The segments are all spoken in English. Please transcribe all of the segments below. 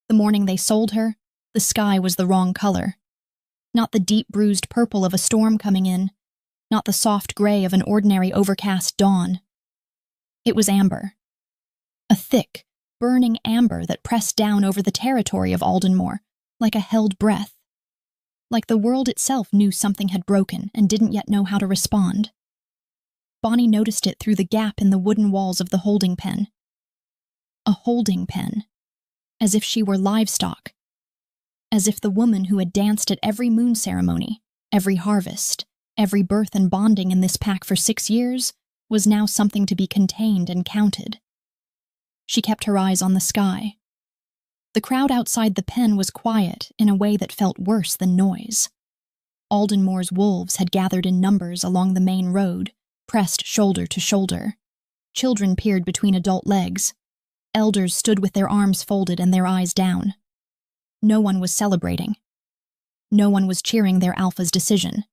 The morning they sold her, the sky was the wrong color. Not the deep bruised purple of a storm coming in, not the soft gray of an ordinary overcast dawn. It was amber. A thick, burning amber that pressed down over the territory of Aldenmore, like a held breath. Like the world itself knew something had broken and didn't yet know how to respond. Bonnie noticed it through the gap in the wooden walls of the holding pen. A holding pen, as if she were livestock, as if the woman who had danced at every moon ceremony, every harvest, every birth and bonding in this pack for 6 years, was now something to be contained and counted. She kept her eyes on the sky. The crowd outside the pen was quiet in a way that felt worse than noise. Aldenmore's wolves had gathered in numbers along the main road, pressed shoulder to shoulder. Children peered between adult legs. Elders stood with their arms folded and their eyes down. No one was celebrating. No one was cheering their alpha's decision.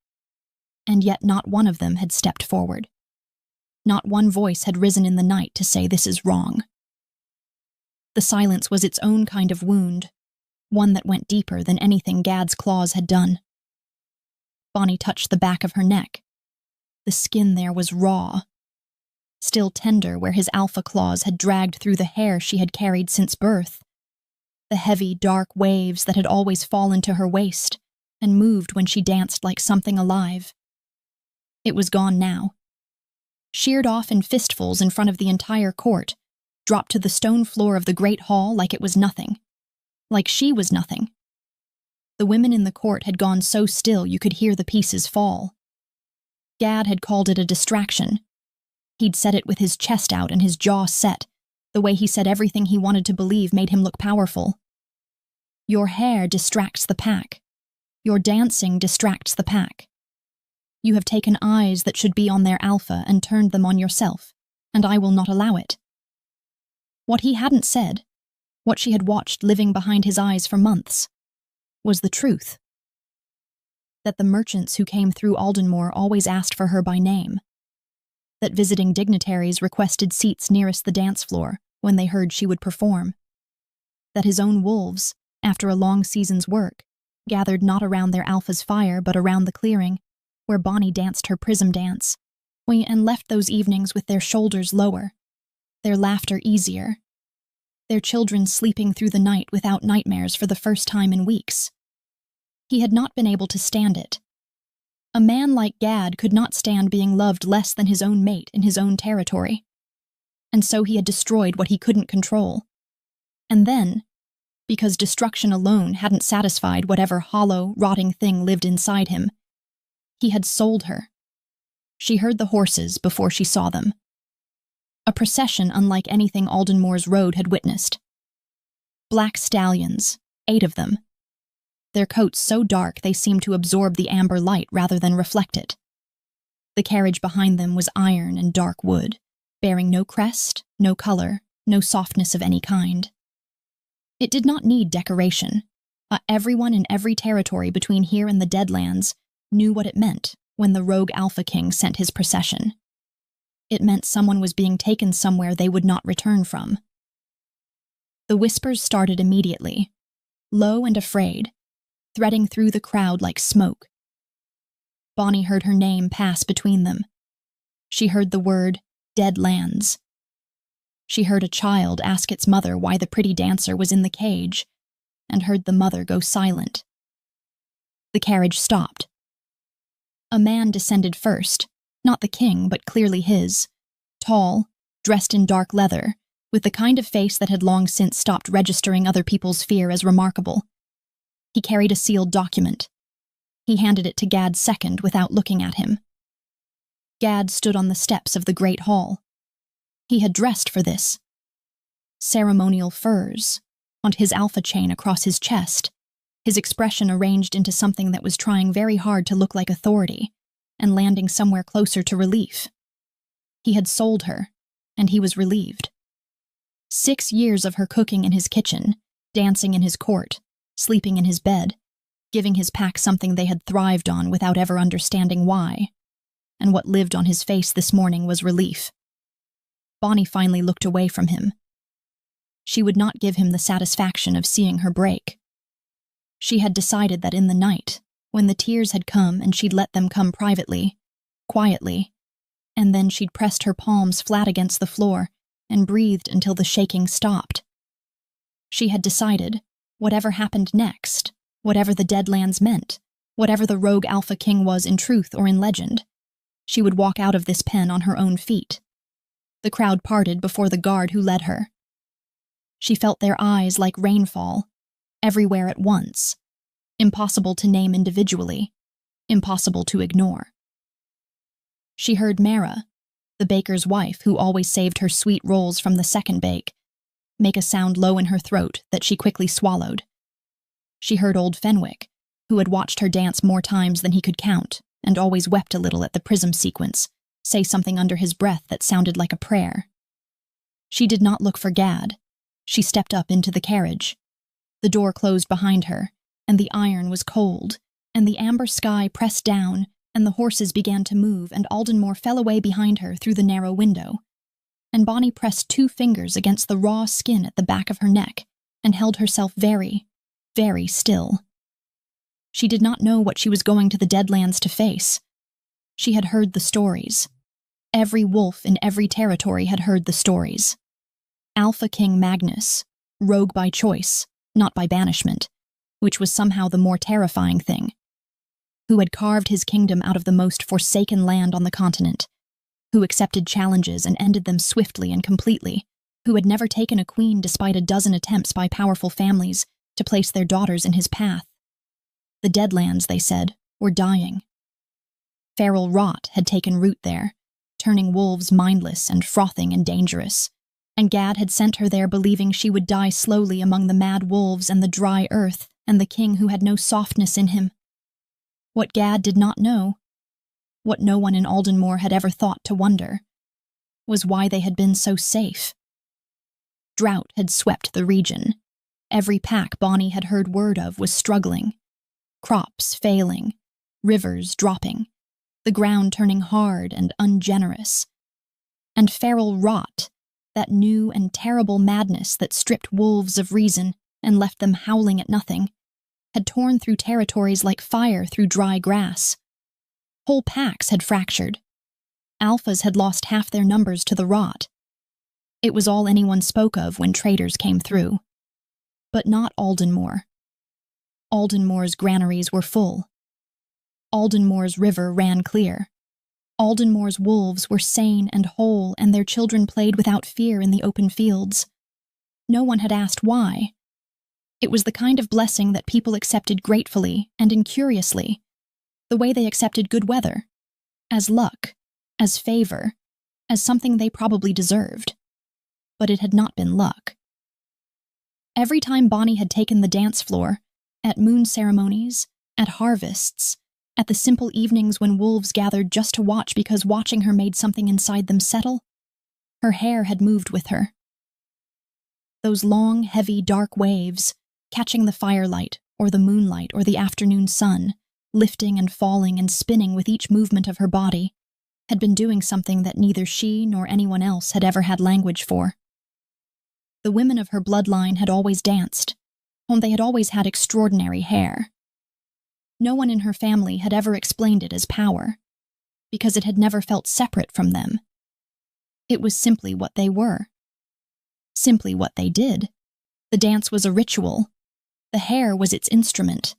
And yet not one of them had stepped forward. Not one voice had risen in the night to say this is wrong. The silence was its own kind of wound, one that went deeper than anything Gad's claws had done. Bonnie touched the back of her neck. The skin there was raw, still tender where his alpha claws had dragged through the hair she had carried since birth. The heavy, dark waves that had always fallen to her waist and moved when she danced like something alive. It was gone now. Sheared off in fistfuls in front of the entire court, dropped to the stone floor of the great hall like it was nothing. Like she was nothing. The women in the court had gone so still you could hear the pieces fall. Gad had called it a distraction. He'd said it with his chest out and his jaw set. The way he said everything he wanted to believe made him look powerful. Your hair distracts the pack. Your dancing distracts the pack. You have taken eyes that should be on their alpha and turned them on yourself, and I will not allow it. What he hadn't said, what she had watched living behind his eyes for months, was the truth. That the merchants who came through Aldenmore always asked for her by name. That visiting dignitaries requested seats nearest the dance floor when they heard she would perform. That his own wolves, after a long season's work, gathered not around their alpha's fire but around the clearing, where Bonnie danced her prism dance, and left those evenings with their shoulders lower, their laughter easier, their children sleeping through the night without nightmares for the first time in weeks. He had not been able to stand it. A man like Gad could not stand being loved less than his own mate in his own territory. And so he had destroyed what he couldn't control. And then, because destruction alone hadn't satisfied whatever hollow, rotting thing lived inside him, he had sold her. She heard the horses before she saw them. A procession unlike anything Aldenmore's road had witnessed. Black stallions, 8 of them. Their coats so dark they seemed to absorb the amber light rather than reflect it. The carriage behind them was iron and dark wood, bearing no crest, no color, no softness of any kind. It did not need decoration. Everyone in every territory between here and the Deadlands knew what it meant when the rogue Alpha King sent his procession. It meant someone was being taken somewhere they would not return from. The whispers started immediately, low and afraid, threading through the crowd like smoke. Bonnie heard her name pass between them. She heard the word, Deadlands. She heard a child ask its mother why the pretty dancer was in the cage, and heard the mother go silent. The carriage stopped. A man descended first, not the king, but clearly his, tall, dressed in dark leather, with the kind of face that had long since stopped registering other people's fear as remarkable. He carried a sealed document. He handed it to Gad second without looking at him. Gad stood on the steps of the great hall. He had dressed for this. Ceremonial furs, on his alpha chain across his chest, his expression arranged into something that was trying very hard to look like authority, and landing somewhere closer to relief. He had sold her, and he was relieved. 6 years of her cooking in his kitchen, dancing in his court, sleeping in his bed, giving his pack something they had thrived on without ever understanding why. And what lived on his face this morning was relief. Bonnie finally looked away from him. she would not give him the satisfaction of seeing her break. She had decided that in the night, when the tears had come and she'd let them come privately, quietly, and then she'd pressed her palms flat against the floor and breathed until the shaking stopped. She had decided, whatever happened next, whatever the Deadlands meant, whatever the rogue Alpha King was in truth or in legend, she would walk out of this pen on her own feet. The crowd parted before the guard who led her. She felt their eyes like rainfall, everywhere at once, impossible to name individually, impossible to ignore. She heard Mara, the baker's wife who always saved her sweet rolls from the second bake, make a sound low in her throat that she quickly swallowed. She heard old Fenwick, who had watched her dance more times than he could count and always wept a little at the prism sequence, say something under his breath that sounded like a prayer. She did not look for Gad. She stepped up into the carriage. The door closed behind her, and the iron was cold, and the amber sky pressed down, and the horses began to move, and Aldenmore fell away behind her through the narrow window. And Bonnie pressed 2 fingers against the raw skin at the back of her neck and held herself very, very still. She did not know what she was going to the Deadlands to face. She had heard the stories. Every wolf in every territory had heard the stories. Alpha King Magnus, rogue by choice, not by banishment, which was somehow the more terrifying thing, who had carved his kingdom out of the most forsaken land on the continent, who accepted challenges and ended them swiftly and completely, who had never taken a queen despite a dozen attempts by powerful families to place their daughters in his path. The Deadlands, they said, were dying. Feral rot had taken root there, turning wolves mindless and frothing and dangerous, and Gad had sent her there believing she would die slowly among the mad wolves and the dry earth and the king who had no softness in him. What Gad did not know, what no one in Aldenmore had ever thought to wonder, was why they had been so safe. Drought had swept the region. Every pack Bonnie had heard word of was struggling. Crops failing, rivers dropping, the ground turning hard and ungenerous. And feral rot, that new and terrible madness that stripped wolves of reason and left them howling at nothing, had torn through territories like fire through dry grass. Whole packs had fractured. Alphas had lost half their numbers to the rot. It was all anyone spoke of when traders came through. But not Aldenmore. Aldenmore's granaries were full. Aldenmore's river ran clear. Aldenmore's wolves were sane and whole, and their children played without fear in the open fields. No one had asked why. It was the kind of blessing that people accepted gratefully and incuriously, the way they accepted good weather, as luck, as favor, as something they probably deserved. But it had not been luck. Every time Bonnie had taken the dance floor, at moon ceremonies, at harvests, at the simple evenings when wolves gathered just to watch because watching her made something inside them settle, her hair had moved with her. Those long, heavy, dark waves, catching the firelight or the moonlight or the afternoon sun, lifting and falling and spinning with each movement of her body, had been doing something that neither she nor anyone else had ever had language for. The women of her bloodline had always danced, and they had always had extraordinary hair. No one in her family had ever explained it as power, because it had never felt separate from them. It was simply what they were. Simply what they did. The dance was a ritual. The hair was its instrument.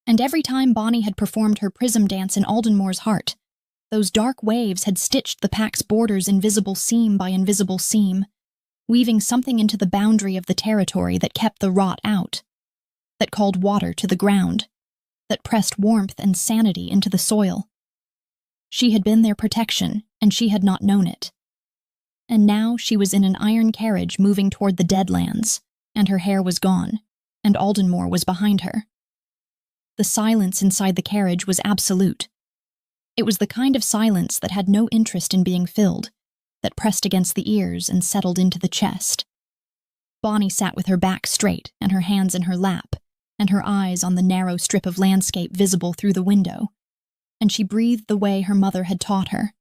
And every time Bonnie had performed her prism dance in Aldenmore's heart, those dark waves had stitched the pack's borders invisible seam by invisible seam, weaving something into the boundary of the territory that kept the rot out, that called water to the ground, that pressed warmth and sanity into the soil. She had been their protection, and she had not known it. And now she was in an iron carriage moving toward the Deadlands, and her hair was gone, and Aldenmore was behind her. The silence inside the carriage was absolute. It was the kind of silence that had no interest in being filled, that pressed against the ears and settled into the chest. Bonnie sat with her back straight and her hands in her lap, and her eyes on the narrow strip of landscape visible through the window, and she breathed the way her mother had taught her,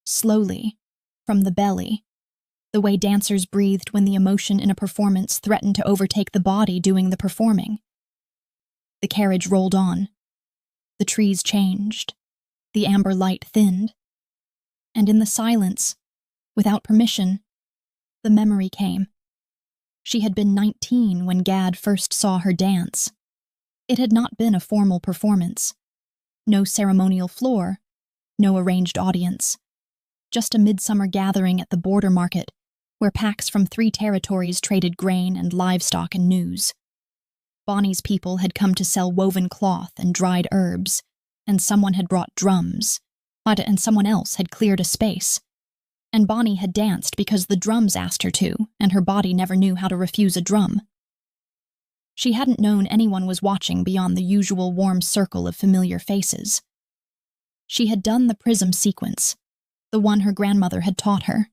slowly, from the belly, the way dancers breathed when the emotion in a performance threatened to overtake the body doing the performing. The carriage rolled on. The trees changed. The amber light thinned. And in the silence, without permission, the memory came. She had been 19 when Gad first saw her dance. It had not been a formal performance. No ceremonial floor, no arranged audience. Just a midsummer gathering at the border market where packs from 3 territories traded grain and livestock and news. Bonnie's people had come to sell woven cloth and dried herbs, and someone had brought drums, and someone else had cleared a space. And Bonnie had danced because the drums asked her to, and her body never knew how to refuse a drum. She hadn't known anyone was watching beyond the usual warm circle of familiar faces. She had done the prism sequence, the one her grandmother had taught her,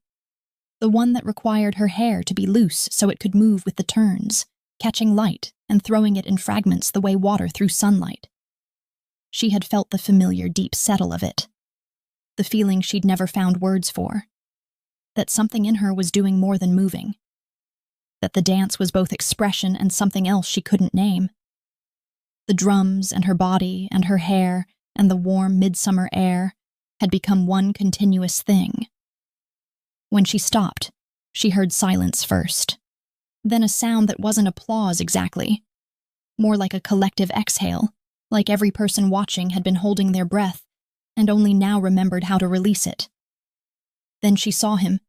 the one that required her hair to be loose so it could move with the turns, catching light and throwing it in fragments the way water through sunlight. She had felt the familiar deep settle of it, the feeling she'd never found words for, that something in her was doing more than moving, that the dance was both expression and something else she couldn't name. The drums and her body and her hair and the warm midsummer air had become one continuous thing. When she stopped, she heard silence first, then a sound that wasn't applause exactly, more like a collective exhale, like every person watching had been holding their breath and only now remembered how to release it. Then she saw him.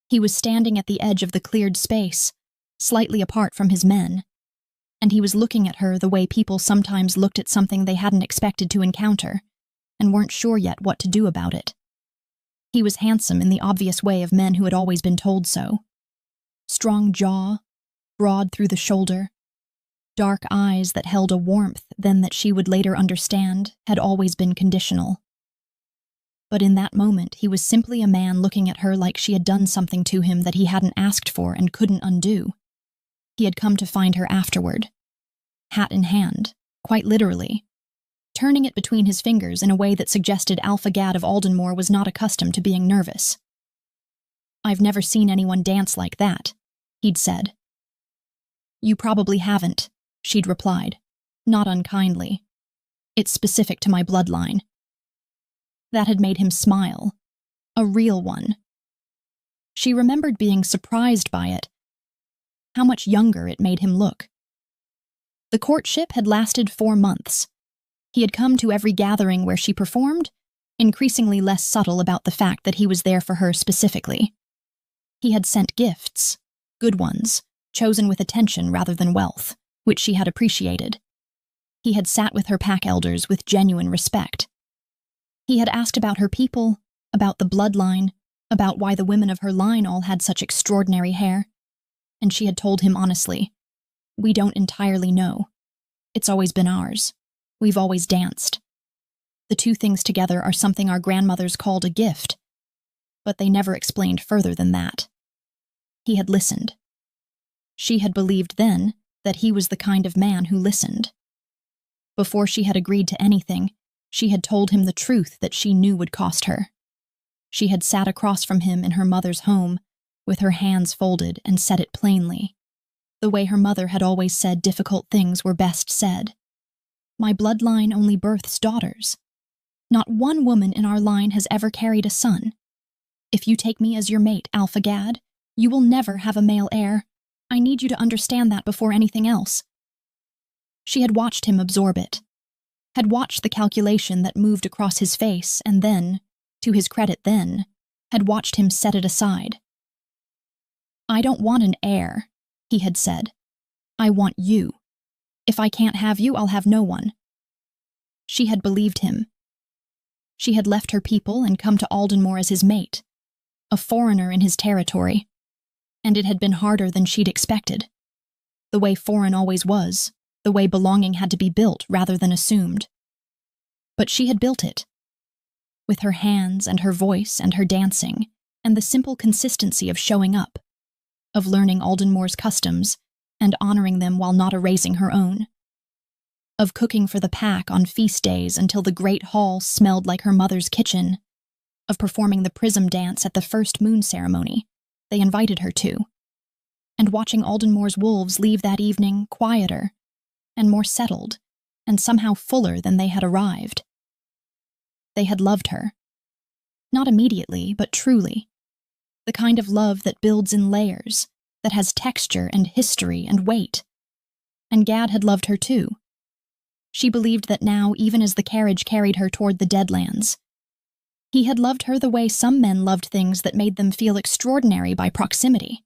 He was standing at the edge of the cleared space, slightly apart from his men, and he was looking at her the way people sometimes looked at something they hadn't expected to encounter and weren't sure yet what to do about it. He was handsome in the obvious way of men who had always been told so. Strong jaw, broad through the shoulder, dark eyes that held a warmth then that she would later understand had always been conditional. But in that moment, he was simply a man looking at her like she had done something to him that he hadn't asked for and couldn't undo. He had come to find her afterward, hat in hand, quite literally, turning it between his fingers in a way that suggested Alpha Gad of Aldenmore was not accustomed to being nervous. "I've never seen anyone dance like that," he'd said. "You probably haven't," she'd replied, not unkindly. "It's specific to my bloodline." That had made him smile, a real one. She remembered being surprised by it, how much younger it made him look. The courtship had lasted 4 months. He had come to every gathering where she performed, increasingly less subtle about the fact that he was there for her specifically. He had sent gifts, good ones, chosen with attention rather than wealth, which she had appreciated. He had sat with her pack elders with genuine respect. He had asked about her people, about the bloodline, about why the women of her line all had such extraordinary hair, and she had told him honestly, "We don't entirely know. It's always been ours. We've always danced. The 2 things together are something our grandmothers called a gift," but they never explained further than that. He had listened. She had believed then that he was the kind of man who listened. Before she had agreed to anything, she had told him the truth that she knew would cost her. She had sat across from him in her mother's home, with her hands folded, and said it plainly, the way her mother had always said difficult things were best said. "My bloodline only births daughters. Not one woman in our line has ever carried a son. If you take me as your mate, Alpha Gad, you will never have a male heir. I need you to understand that before anything else." She had watched him absorb it, had watched the calculation that moved across his face, and then, to his credit then, had watched him set it aside. "I don't want an heir," he had said. "I want you. If I can't have you, I'll have no one." She had believed him. She had left her people and come to Aldenmore as his mate, a foreigner in his territory, and it had been harder than she'd expected. The way foreign always was, the way belonging had to be built rather than assumed. But she had built it. With her hands and her voice and her dancing, and the simple consistency of showing up, of learning Aldenmore's customs and honoring them while not erasing her own, of cooking for the pack on feast days until the great hall smelled like her mother's kitchen, of performing the prism dance at the first moon ceremony, they invited her to, and watching Aldenmoor's wolves leave that evening quieter and more settled and somehow fuller than they had arrived. They had loved her. Not immediately, but truly. The kind of love that builds in layers, that has texture and history and weight. And Gad had loved her too. She believed that now, even as the carriage carried her toward the Deadlands, he had loved her the way some men loved things that made them feel extraordinary by proximity.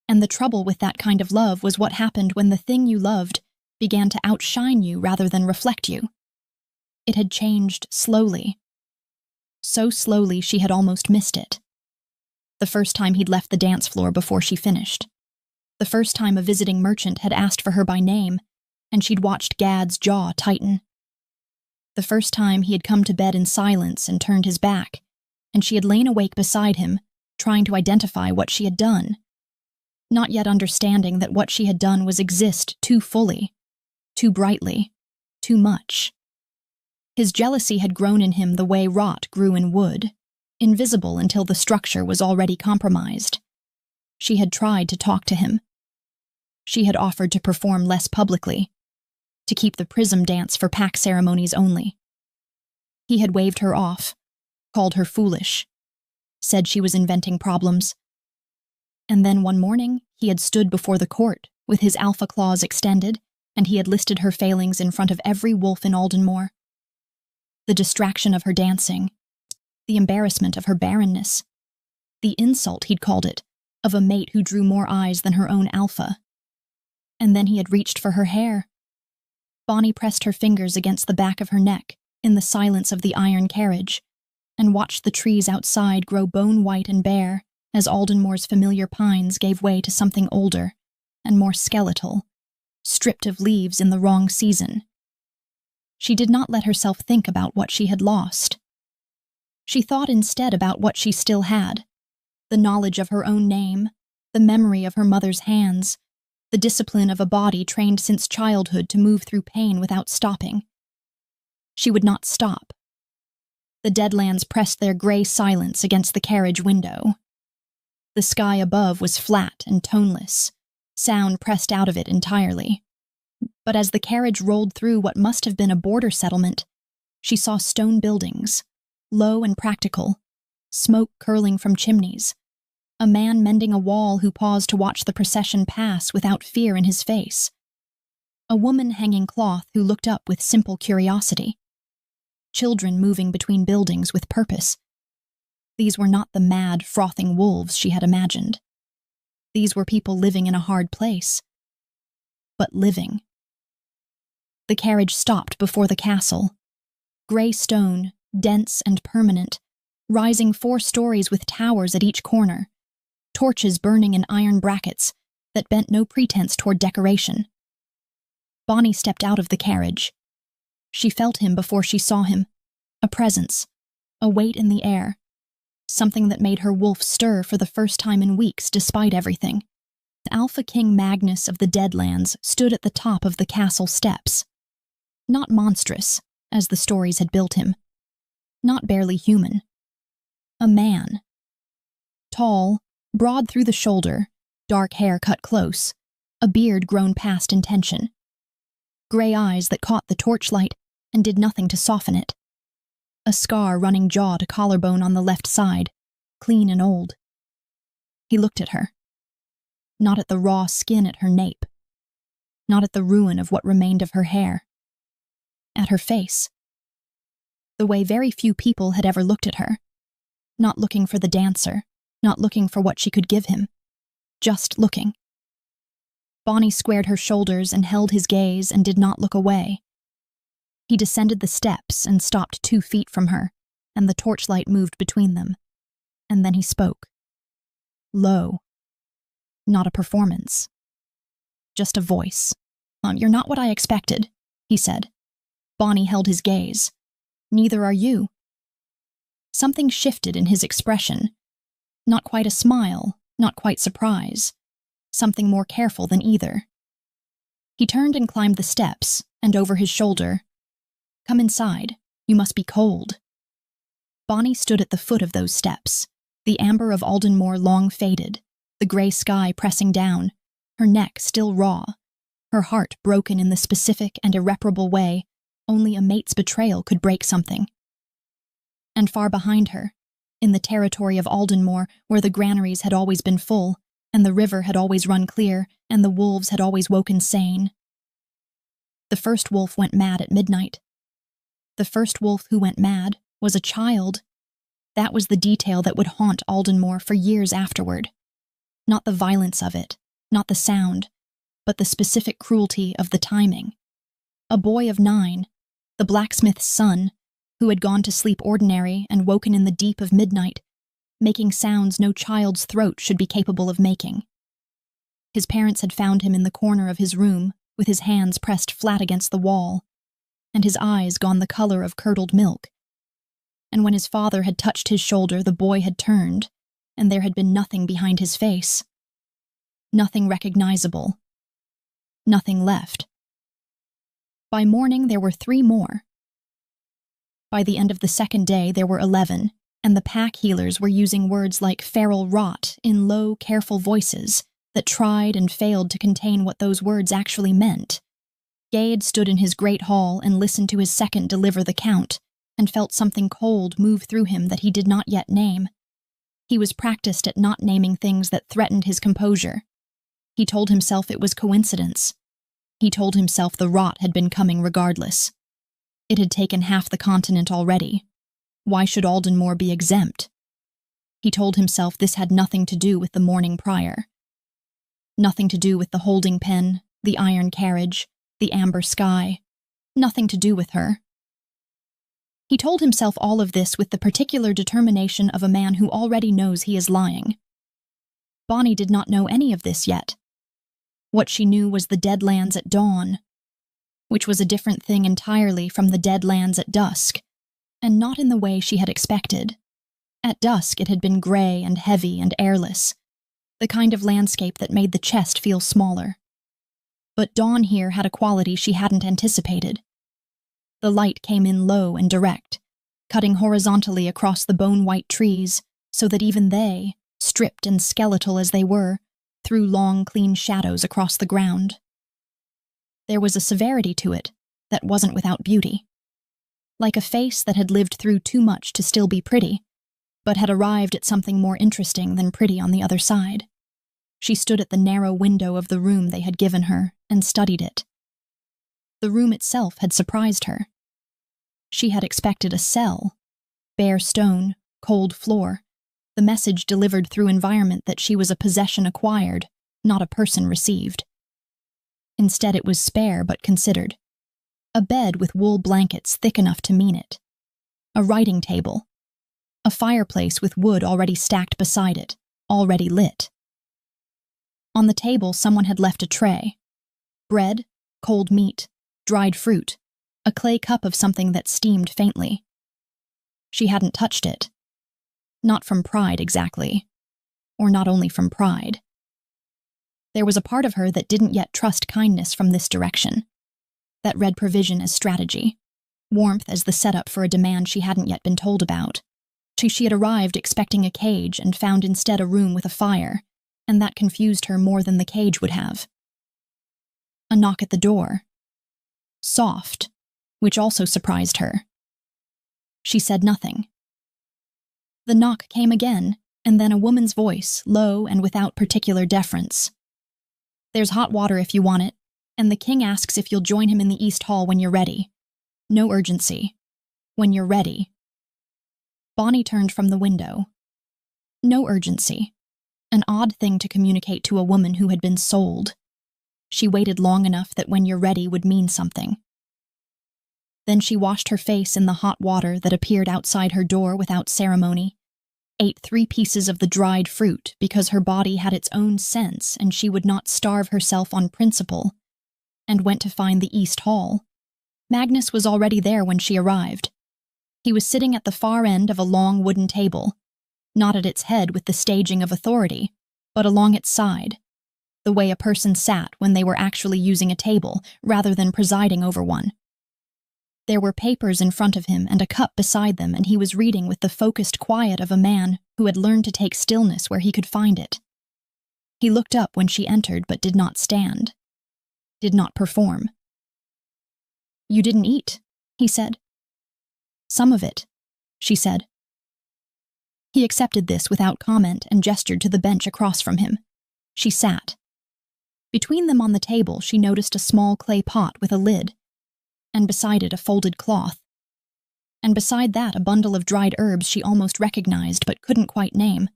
And the trouble with that kind of love was what happened when the thing you loved began to outshine you rather than reflect you. It had changed slowly. So slowly she had almost missed it. The first time he'd left the dance floor before she finished. The first time a visiting merchant had asked for her by name, and she'd watched Gad's jaw tighten. The first time he had come to bed in silence and turned his back, and she had lain awake beside him, trying to identify what she had done, not yet understanding that what she had done was exist too fully, too brightly, too much. His jealousy had grown in him the way rot grew in wood, invisible until the structure was already compromised. She had tried to talk to him. She had offered to perform less publicly, to keep the prism dance for pack ceremonies only. He had waved her off, called her foolish, said she was inventing problems. And then one morning, he had stood before the court with his alpha claws extended, and he had listed her failings in front of every wolf in Aldenmoor. The distraction of her dancing, the embarrassment of her barrenness, the insult, he'd called it, of a mate who drew more eyes than her own alpha. And then he had reached for her hair. Bonnie pressed her fingers against the back of her neck in the silence of the iron carriage, and watched the trees outside grow bone-white and bare as Aldenmoor's familiar pines gave way to something older and more skeletal, stripped of leaves in the wrong season. She did not let herself think about what she had lost. She thought instead about what she still had, the knowledge of her own name, the memory of her mother's hands, the discipline of a body trained since childhood to move through pain without stopping. She would not stop. The Deadlands pressed their gray silence against the carriage window. The sky above was flat and toneless, sound pressed out of it entirely. But as the carriage rolled through what must have been a border settlement, she saw stone buildings, low and practical, smoke curling from chimneys, a man mending a wall who paused to watch the procession pass without fear in his face, a woman hanging cloth who looked up with simple curiosity, children moving between buildings with purpose. These were not the mad, frothing wolves she had imagined. These were people living in a hard place, but living. The carriage stopped before the castle, gray stone, dense and permanent, rising 4 stories with towers at each corner, torches burning in iron brackets that bent no pretense toward decoration. Bonnie stepped out of the carriage. She felt him before she saw him, a presence, a weight in the air, something that made her wolf stir for the first time in weeks despite everything. Alpha King Magnus of the Deadlands stood at the top of the castle steps. Not monstrous, as the stories had built him. Not barely human. A man. Tall, broad through the shoulder, dark hair cut close, a beard grown past intention. Gray eyes that caught the torchlight and did nothing to soften it. A scar running jaw to collarbone on the left side, clean and old. He looked at her. Not at the raw skin at her nape. Not at the ruin of what remained of her hair. At her face. The way very few people had ever looked at her. Not looking for the dancer, not looking for what she could give him. Just looking. Bonnie squared her shoulders and held his gaze and did not look away. He descended the steps and stopped 2 feet from her, and the torchlight moved between them. And then he spoke. Low. Not a performance. Just a voice. You're not what I expected, he said. Bonnie held his gaze. Neither are you. Something shifted in his expression. Not quite a smile, not quite surprise. Something more careful than either. He turned and climbed the steps, and over his shoulder, "Come inside. You must be cold." Bonnie stood at the foot of those steps, The amber of Aldenmore long faded, the gray sky pressing down, her neck still raw, her heart broken in the specific and irreparable way only a mate's betrayal could break something. And far behind her, in the territory of Aldenmore, where the granaries had always been full, and the river had always run clear, and the wolves had always woken sane. The first wolf went mad at midnight. The first wolf who went mad was a child. That was the detail that would haunt Aldenmore for years afterward. Not the violence of it, not the sound, but the specific cruelty of the timing. A boy of 9, the blacksmith's son, who had gone to sleep ordinary and woken in the deep of midnight, making sounds no child's throat should be capable of making. His parents had found him in the corner of his room, with his hands pressed flat against the wall, and his eyes gone the color of curdled milk. And when his father had touched his shoulder, the boy had turned, and there had been nothing behind his face. Nothing recognizable. Nothing left. By morning there were 3 more. By the end of the second day there were 11, and the pack healers were using words like feral rot in low, careful voices that tried and failed to contain what those words actually meant. Gade stood in his great hall and listened to his second deliver the count, and felt something cold move through him that he did not yet name. He was practiced at not naming things that threatened his composure. He told himself it was coincidence. He told himself the rot had been coming regardless. It had taken half the continent already. Why should Aldenmore be exempt? He told himself this had nothing to do with the morning prior. Nothing to do with the holding pen, the iron carriage, the amber sky. Nothing to do with her. He told himself all of this with the particular determination of a man who already knows he is lying. Bonnie did not know any of this yet. What she knew was the Deadlands at dawn, which was a different thing entirely from the Deadlands at dusk, and not in the way she had expected. At dusk it had been gray and heavy and airless, the kind of landscape that made the chest feel smaller. But dawn here had a quality she hadn't anticipated. The light came in low and direct, cutting horizontally across the bone-white trees, so that even they, stripped and skeletal as they were, threw long, clean shadows across the ground. There was a severity to it that wasn't without beauty. Like a face that had lived through too much to still be pretty, but had arrived at something more interesting than pretty on the other side. She stood at the narrow window of the room they had given her and studied it. The room itself had surprised her. She had expected a cell, bare stone, cold floor, the message delivered through environment that she was a possession acquired, not a person received. Instead it was spare but considered. A bed with wool blankets thick enough to mean it. A writing table. A fireplace with wood already stacked beside it, already lit. On the table someone had left a tray. Bread, cold meat, dried fruit, a clay cup of something that steamed faintly. She hadn't touched it. Not from pride exactly, or not only from pride. There was a part of her that didn't yet trust kindness from this direction, that read provision as strategy, warmth as the setup for a demand she hadn't yet been told about. She had arrived expecting a cage and found instead a room with a fire, and that confused her more than the cage would have. A knock at the door. Soft, which also surprised her. She said nothing. The knock came again, and then a woman's voice, low and without particular deference. "There's hot water if you want it, and the king asks if you'll join him in the East Hall when you're ready. No urgency. When you're ready." Bonnie turned from the window. No urgency. An odd thing to communicate to a woman who had been sold. She waited long enough that when you're ready would mean something. Then she washed her face in the hot water that appeared outside her door without ceremony, ate 3 pieces of the dried fruit because her body had its own sense and she would not starve herself on principle, and went to find the East Hall. Magnus was already there when she arrived. He was sitting at the far end of a long wooden table, not at its head with the staging of authority, but along its side, the way a person sat when they were actually using a table rather than presiding over one. There were papers in front of him and a cup beside them, and he was reading with the focused quiet of a man who had learned to take stillness where he could find it. He looked up when she entered but did not stand, did not perform. "You didn't eat," he said. "Some of it," she said. He accepted this without comment and gestured to the bench across from him. She sat. Between them on the table, she noticed a small clay pot with a lid, and beside it a folded cloth. And beside that a bundle of dried herbs she almost recognized but couldn't quite name.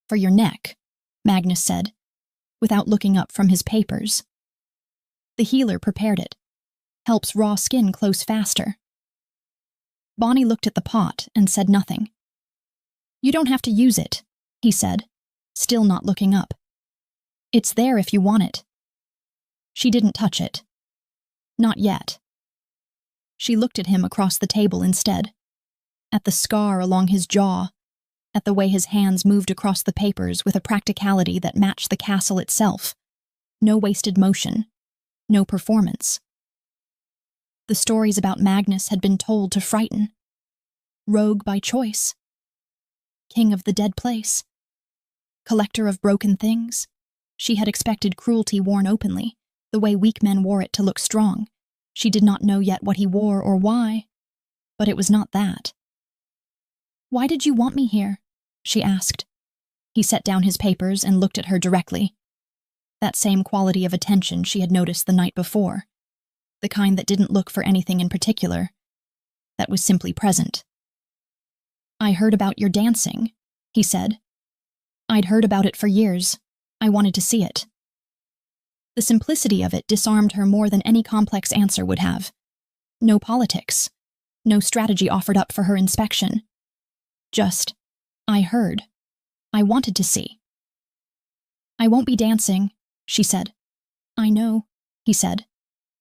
"For your neck," Magnus said, without looking up from his papers. "The healer prepared it. Helps raw skin close faster." Bonnie looked at the pot and said nothing. "You don't have to use it," he said, still not looking up. "It's there if you want it." She didn't touch it. Not yet. She looked at him across the table instead, at the scar along his jaw, at the way his hands moved across the papers with a practicality that matched the castle itself. No wasted motion, no performance. The stories about Magnus had been told to frighten. Rogue by choice. King of the dead place. Collector of broken things. She had expected cruelty worn openly, the way weak men wore it to look strong. She did not know yet what he wore or why, but it was not that. "Why did you want me here?" she asked. He set down his papers and looked at her directly. That same quality of attention she had noticed the night before. The kind that didn't look for anything in particular, that was simply present. "I heard about your dancing," he said. "I'd heard about it for years. I wanted to see it." The simplicity of it disarmed her more than any complex answer would have. No politics, no strategy offered up for her inspection. Just, "I heard. I wanted to see." "I won't be dancing," she said. "I know," he said,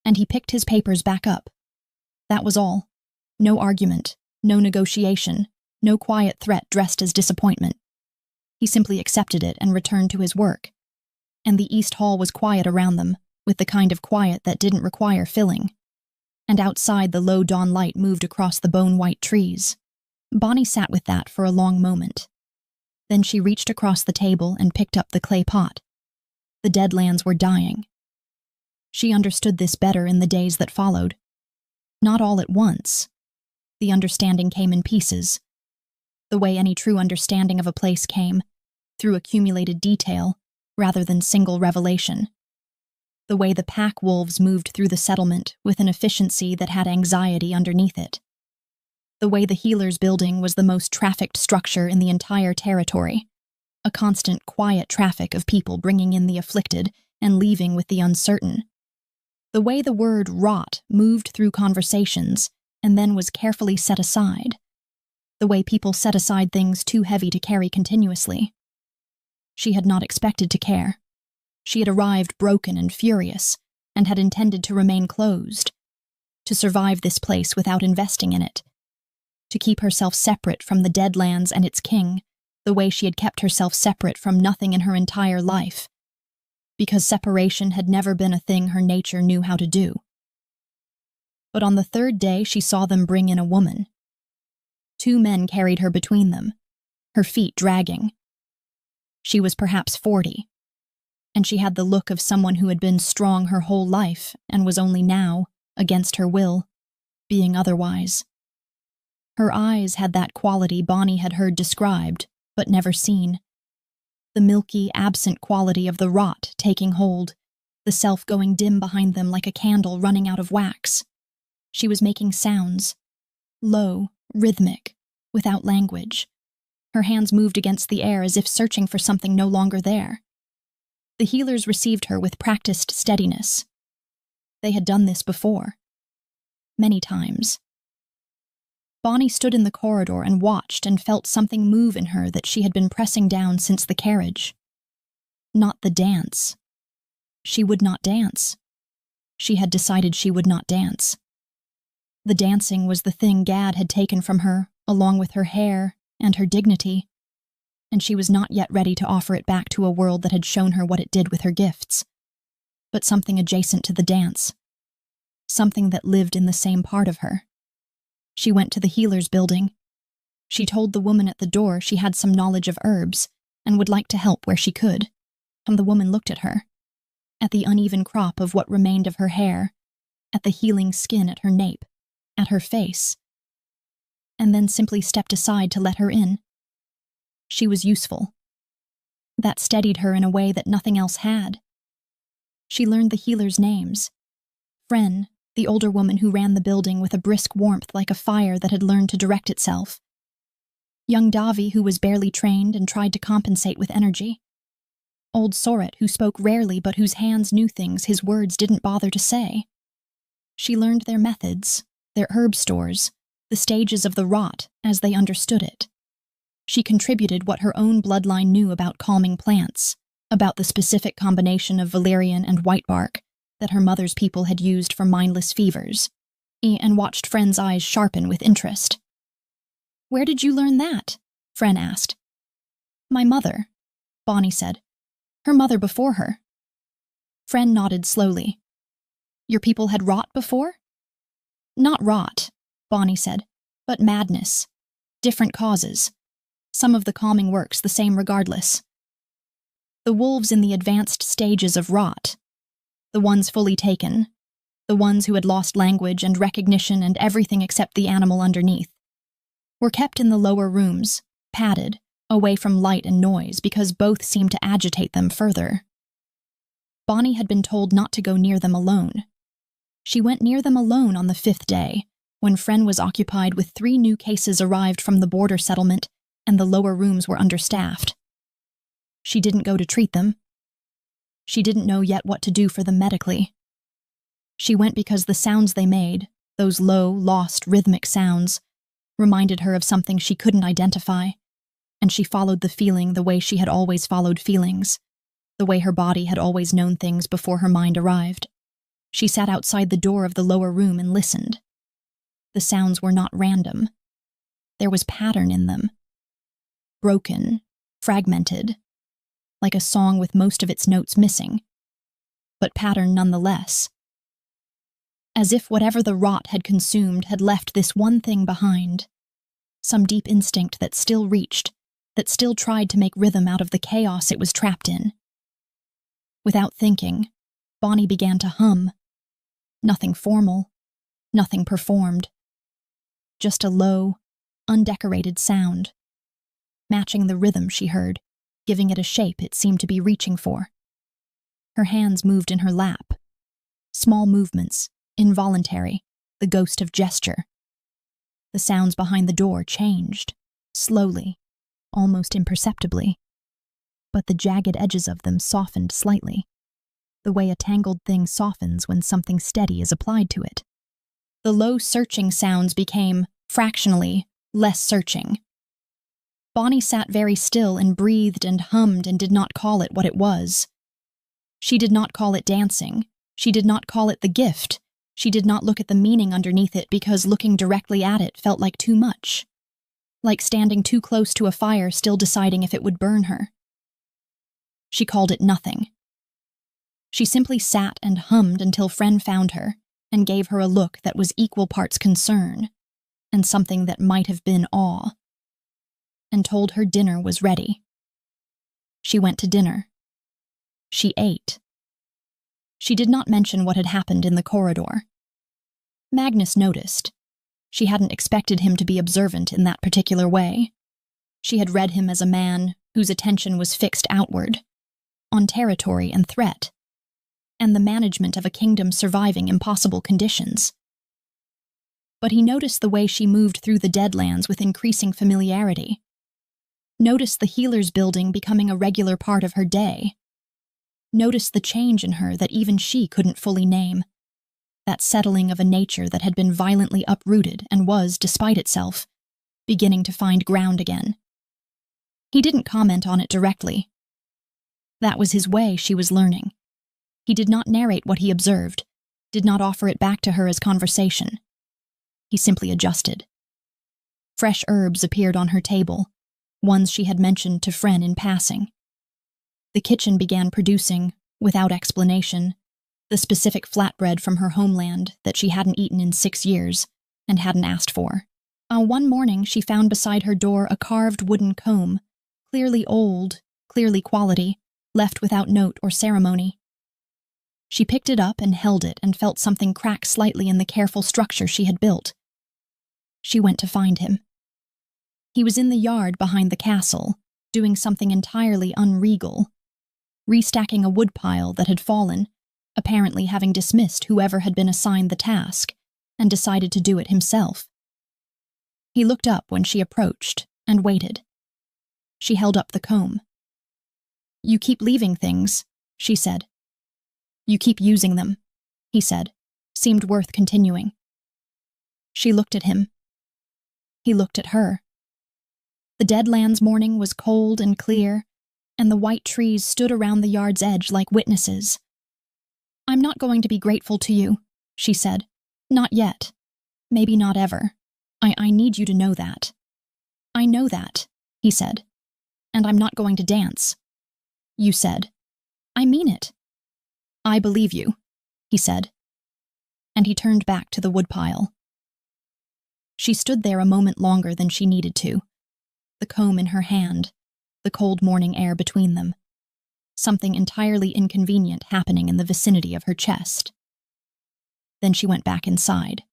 and he picked his papers back up. That was all. No argument, no negotiation, no quiet threat dressed as disappointment. He simply accepted it and returned to his work. And the East Hall was quiet around them, with the kind of quiet that didn't require filling. And outside, the low dawn light moved across the bone-white trees. Bonnie sat with that for a long moment. Then she reached across the table and picked up the clay pot. The Deadlands were dying. She understood this better in the days that followed. Not all at once. The understanding came in pieces. The way any true understanding of a place came, through accumulated detail, rather than single revelation. The way the pack wolves moved through the settlement with an efficiency that had anxiety underneath it. The way the healer's building was the most trafficked structure in the entire territory. A constant, quiet traffic of people bringing in the afflicted and leaving with the uncertain. The way the word rot moved through conversations and then was carefully set aside. The way people set aside things too heavy to carry continuously. She had not expected to care. She had arrived broken and furious, and had intended to remain closed, to survive this place without investing in it, to keep herself separate from the Deadlands and its king, the way she had kept herself separate from nothing in her entire life, because separation had never been a thing her nature knew how to do. But on the third day she saw them bring in a woman. 2 men carried her between them, her feet dragging. She was perhaps 40, and she had the look of someone who had been strong her whole life and was only now, against her will, being otherwise. Her eyes had that quality Bonnie had heard described, but never seen. The milky, absent quality of the rot taking hold, the self going dim behind them like a candle running out of wax. She was making sounds, low, rhythmic, without language. Her hands moved against the air as if searching for something no longer there. The healers received her with practiced steadiness. They had done this before. Many times. Bonnie stood in the corridor and watched and felt something move in her that she had been pressing down since the carriage. Not the dance. She would not dance. She had decided she would not dance. The dancing was the thing Gad had taken from her, along with her hair and her dignity, and she was not yet ready to offer it back to a world that had shown her what it did with her gifts. But something adjacent to the dance. something that lived in the same part of her. She went to the healer's building. She told the woman at the door she had some knowledge of herbs and would like to help where she could, and the woman looked at her, at the uneven crop of what remained of her hair, at the healing skin at her nape, at her face, and then simply stepped aside to let her in. She was useful. That steadied her in a way that nothing else had. She learned the healers' names. Fren, the older woman who ran the building with a brisk warmth like a fire that had learned to direct itself. Young Davi, who was barely trained and tried to compensate with energy. Old Soret, who spoke rarely but whose hands knew things his words didn't bother to say. She learned their methods, their herb stores, the stages of the rot as they understood it. She contributed what her own bloodline knew about calming plants, about the specific combination of valerian and whitebark that her mother's people had used for mindless fevers, and watched Fren's eyes sharpen with interest. "Where did you learn that?" Fren asked. "My mother," Bonnie said. "Her mother before her." Fren nodded slowly. "Your people had rot before?" "Not rot," Bonnie said, "but madness. Different causes. Some of the calming works the same regardless. The wolves in the advanced stages of rot. The ones fully taken. The ones who had lost language and recognition and everything except the animal underneath. Were kept in the lower rooms, padded, away from light and noise because both seemed to agitate them further. Bonnie had been told not to go near them alone. She went near them alone on the 5th day, when Fren was occupied with 3 new cases arrived from the border settlement and the lower rooms were understaffed. She didn't go to treat them. She didn't know yet what to do for them medically. She went because the sounds they made, those low, lost, rhythmic sounds, reminded her of something she couldn't identify, and she followed the feeling the way she had always followed feelings, the way her body had always known things before her mind arrived. She sat outside the door of the lower room and listened. The sounds were not random. There was pattern in them. Broken, fragmented, like a song with most of its notes missing, but pattern nonetheless. As if whatever the rot had consumed had left this one thing behind, some deep instinct that still reached, that still tried to make rhythm out of the chaos it was trapped in. Without thinking, Bonnie began to hum. Nothing formal, nothing performed. Just a low, undecorated sound, matching the rhythm she heard, giving it a shape it seemed to be reaching for. Her hands moved in her lap. Small movements, involuntary, the ghost of gesture. The sounds behind the door changed, slowly, almost imperceptibly, but the jagged edges of them softened slightly, the way a tangled thing softens when something steady is applied to it. The low searching sounds became, fractionally, less searching. Bonnie sat very still and breathed and hummed and did not call it what it was. She did not call it dancing. She did not call it the gift. She did not look at the meaning underneath it because looking directly at it felt like too much. Like standing too close to a fire still deciding if it would burn her. She called it nothing. She simply sat and hummed until Fren found her and gave her a look that was equal parts concern and something that might have been awe, and told her dinner was ready. She went to dinner. She ate. She did not mention what had happened in the corridor. Magnus noticed. She hadn't expected him to be observant in that particular way. She had read him as a man whose attention was fixed outward, on territory and threat, and the management of a kingdom surviving impossible conditions. But he noticed the way she moved through the Deadlands with increasing familiarity. Noticed the healer's building becoming a regular part of her day. Noticed the change in her that even she couldn't fully name. That settling of a nature that had been violently uprooted and was, despite itself, beginning to find ground again. He didn't comment on it directly. That was his way, she was learning. He did not narrate what he observed, did not offer it back to her as conversation. He simply adjusted. Fresh herbs appeared on her table, ones she had mentioned to Fren in passing. The kitchen began producing, without explanation, the specific flatbread from her homeland that she hadn't eaten in 6 years and hadn't asked for. One morning, she found beside her door a carved wooden comb, clearly old, clearly quality, left without note or ceremony. She picked it up and held it and felt something crack slightly in the careful structure she had built. She went to find him. He was in the yard behind the castle, doing something entirely unregal, restacking a woodpile that had fallen, apparently having dismissed whoever had been assigned the task, and decided to do it himself. He looked up when she approached and waited. She held up the comb. "You keep leaving things," she said. "You keep using them," he said. Seemed worth continuing. She looked at him. He looked at her. The Deadlands morning was cold and clear, and the white trees stood around the yard's edge like witnesses. "I'm not going to be grateful to you," she said. "Not yet. Maybe not ever. I need you to know that." "I know that," he said. "And I'm not going to dance." "You said." "I mean it." "I believe you," he said. And he turned back to the woodpile. She stood there a moment longer than she needed to, the comb in her hand, the cold morning air between them, something entirely inconvenient happening in the vicinity of her chest. Then she went back inside.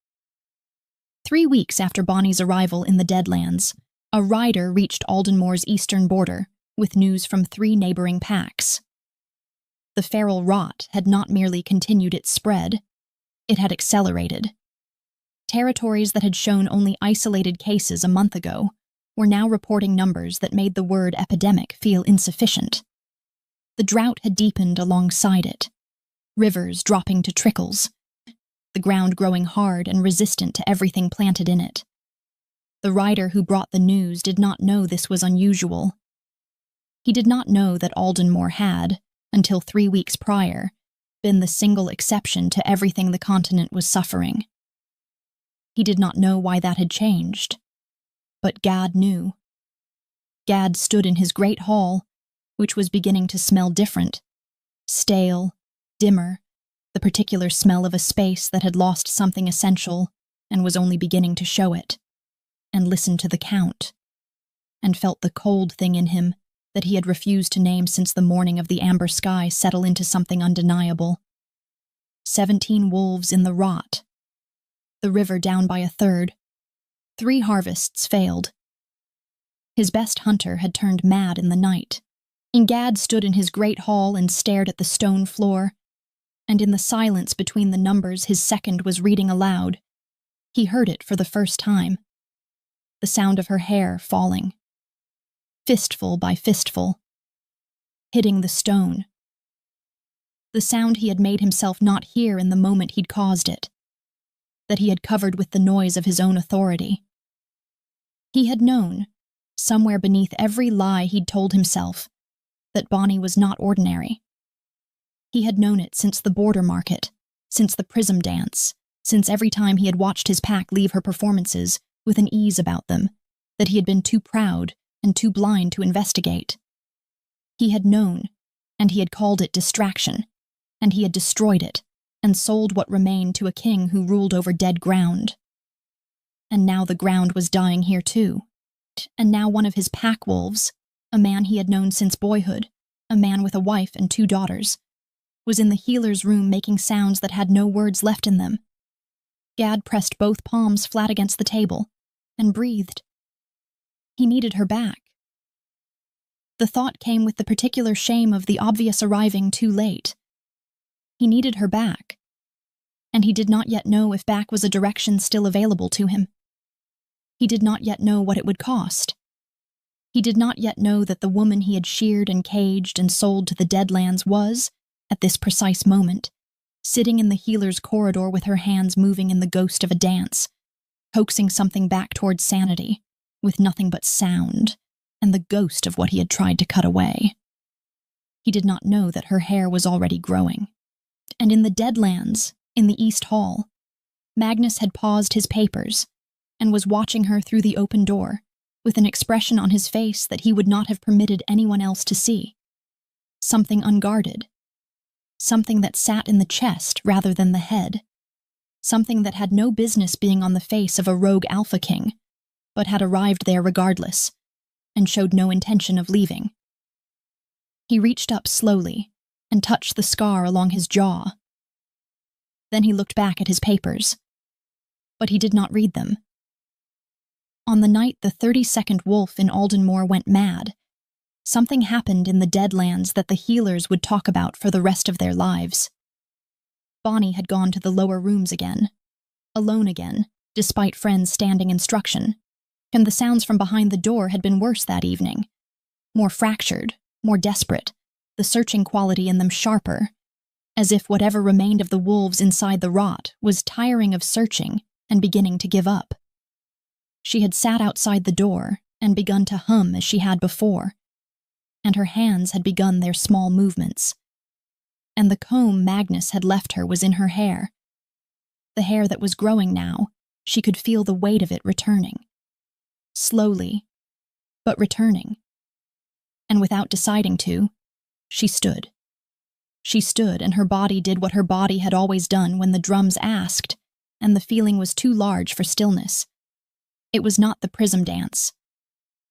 3 weeks after Bonnie's arrival in the Deadlands, a rider reached Aldenmoor's eastern border with news from 3 neighboring packs. The feral rot had not merely continued its spread, it had accelerated. Territories that had shown only isolated cases a month ago were now reporting numbers that made the word epidemic feel insufficient. The drought had deepened alongside it, rivers dropping to trickles, the ground growing hard and resistant to everything planted in it. The rider who brought the news did not know this was unusual. He did not know that Aldenmoor had, until 3 weeks prior, been the single exception to everything the continent was suffering. He did not know why that had changed. But Gad knew. Gad stood in his great hall, which was beginning to smell different, stale, dimmer, the particular smell of a space that had lost something essential and was only beginning to show it, and listened to the count, and felt the cold thing in him that he had refused to name since the morning of the amber sky settle into something undeniable. 17 wolves in the rot. The river down by a third. 3 harvests failed. His best hunter had turned mad in the night. Gad stood in his great hall and stared at the stone floor, and in the silence between the numbers his second was reading aloud, he heard it for the first time. The sound of her hair falling. Fistful by fistful. Hitting the stone. The sound he had made himself not hear in the moment he'd caused it, that he had covered with the noise of his own authority. He had known, somewhere beneath every lie he'd told himself, that Bonnie was not ordinary. He had known it since the border market, since the prism dance, since every time he had watched his pack leave her performances with an ease about them, that he had been too proud and too blind to investigate. He had known, and he had called it distraction, and he had destroyed it, and sold what remained to a king who ruled over dead ground. And now the ground was dying here too. And now one of his pack wolves, a man he had known since boyhood, a man with a wife and 2 daughters, was in the healer's room making sounds that had no words left in them. Gad pressed both palms flat against the table and breathed. He needed her back. The thought came with the particular shame of the obvious arriving too late. He needed her back, and he did not yet know if back was a direction still available to him. He did not yet know what it would cost. He did not yet know that the woman he had sheared and caged and sold to the Deadlands was, at this precise moment, sitting in the healer's corridor with her hands moving in the ghost of a dance, coaxing something back towards sanity, with nothing but sound, and the ghost of what he had tried to cut away. He did not know that her hair was already growing. And in the Deadlands, in the East Hall, Magnus had paused his papers and was watching her through the open door with an expression on his face that he would not have permitted anyone else to see. Something unguarded. something that sat in the chest rather than the head, something that had no business being on the face of a rogue Alpha King, but had arrived there regardless, and showed no intention of leaving. He reached up slowly and touched the scar along his jaw. Then he looked back at his papers, but he did not read them. On the night the 32nd Wolf in Aldenmore went mad, something happened in the Deadlands that the healers would talk about for the rest of their lives. Bonnie had gone to the lower rooms again, alone again, despite friends' standing instruction, and the sounds from behind the door had been worse that evening, more fractured, more desperate, the searching quality in them sharper, as if whatever remained of the wolves inside the rot was tiring of searching and beginning to give up. She had sat outside the door and begun to hum as she had before, and her hands had begun their small movements. And the comb Magnus had left her was in her hair. The hair that was growing now, she could feel the weight of it returning. Slowly, but returning. And without deciding to, she stood. She stood, and her body did what her body had always done when the drums asked, and the feeling was too large for stillness. It was not the prism dance.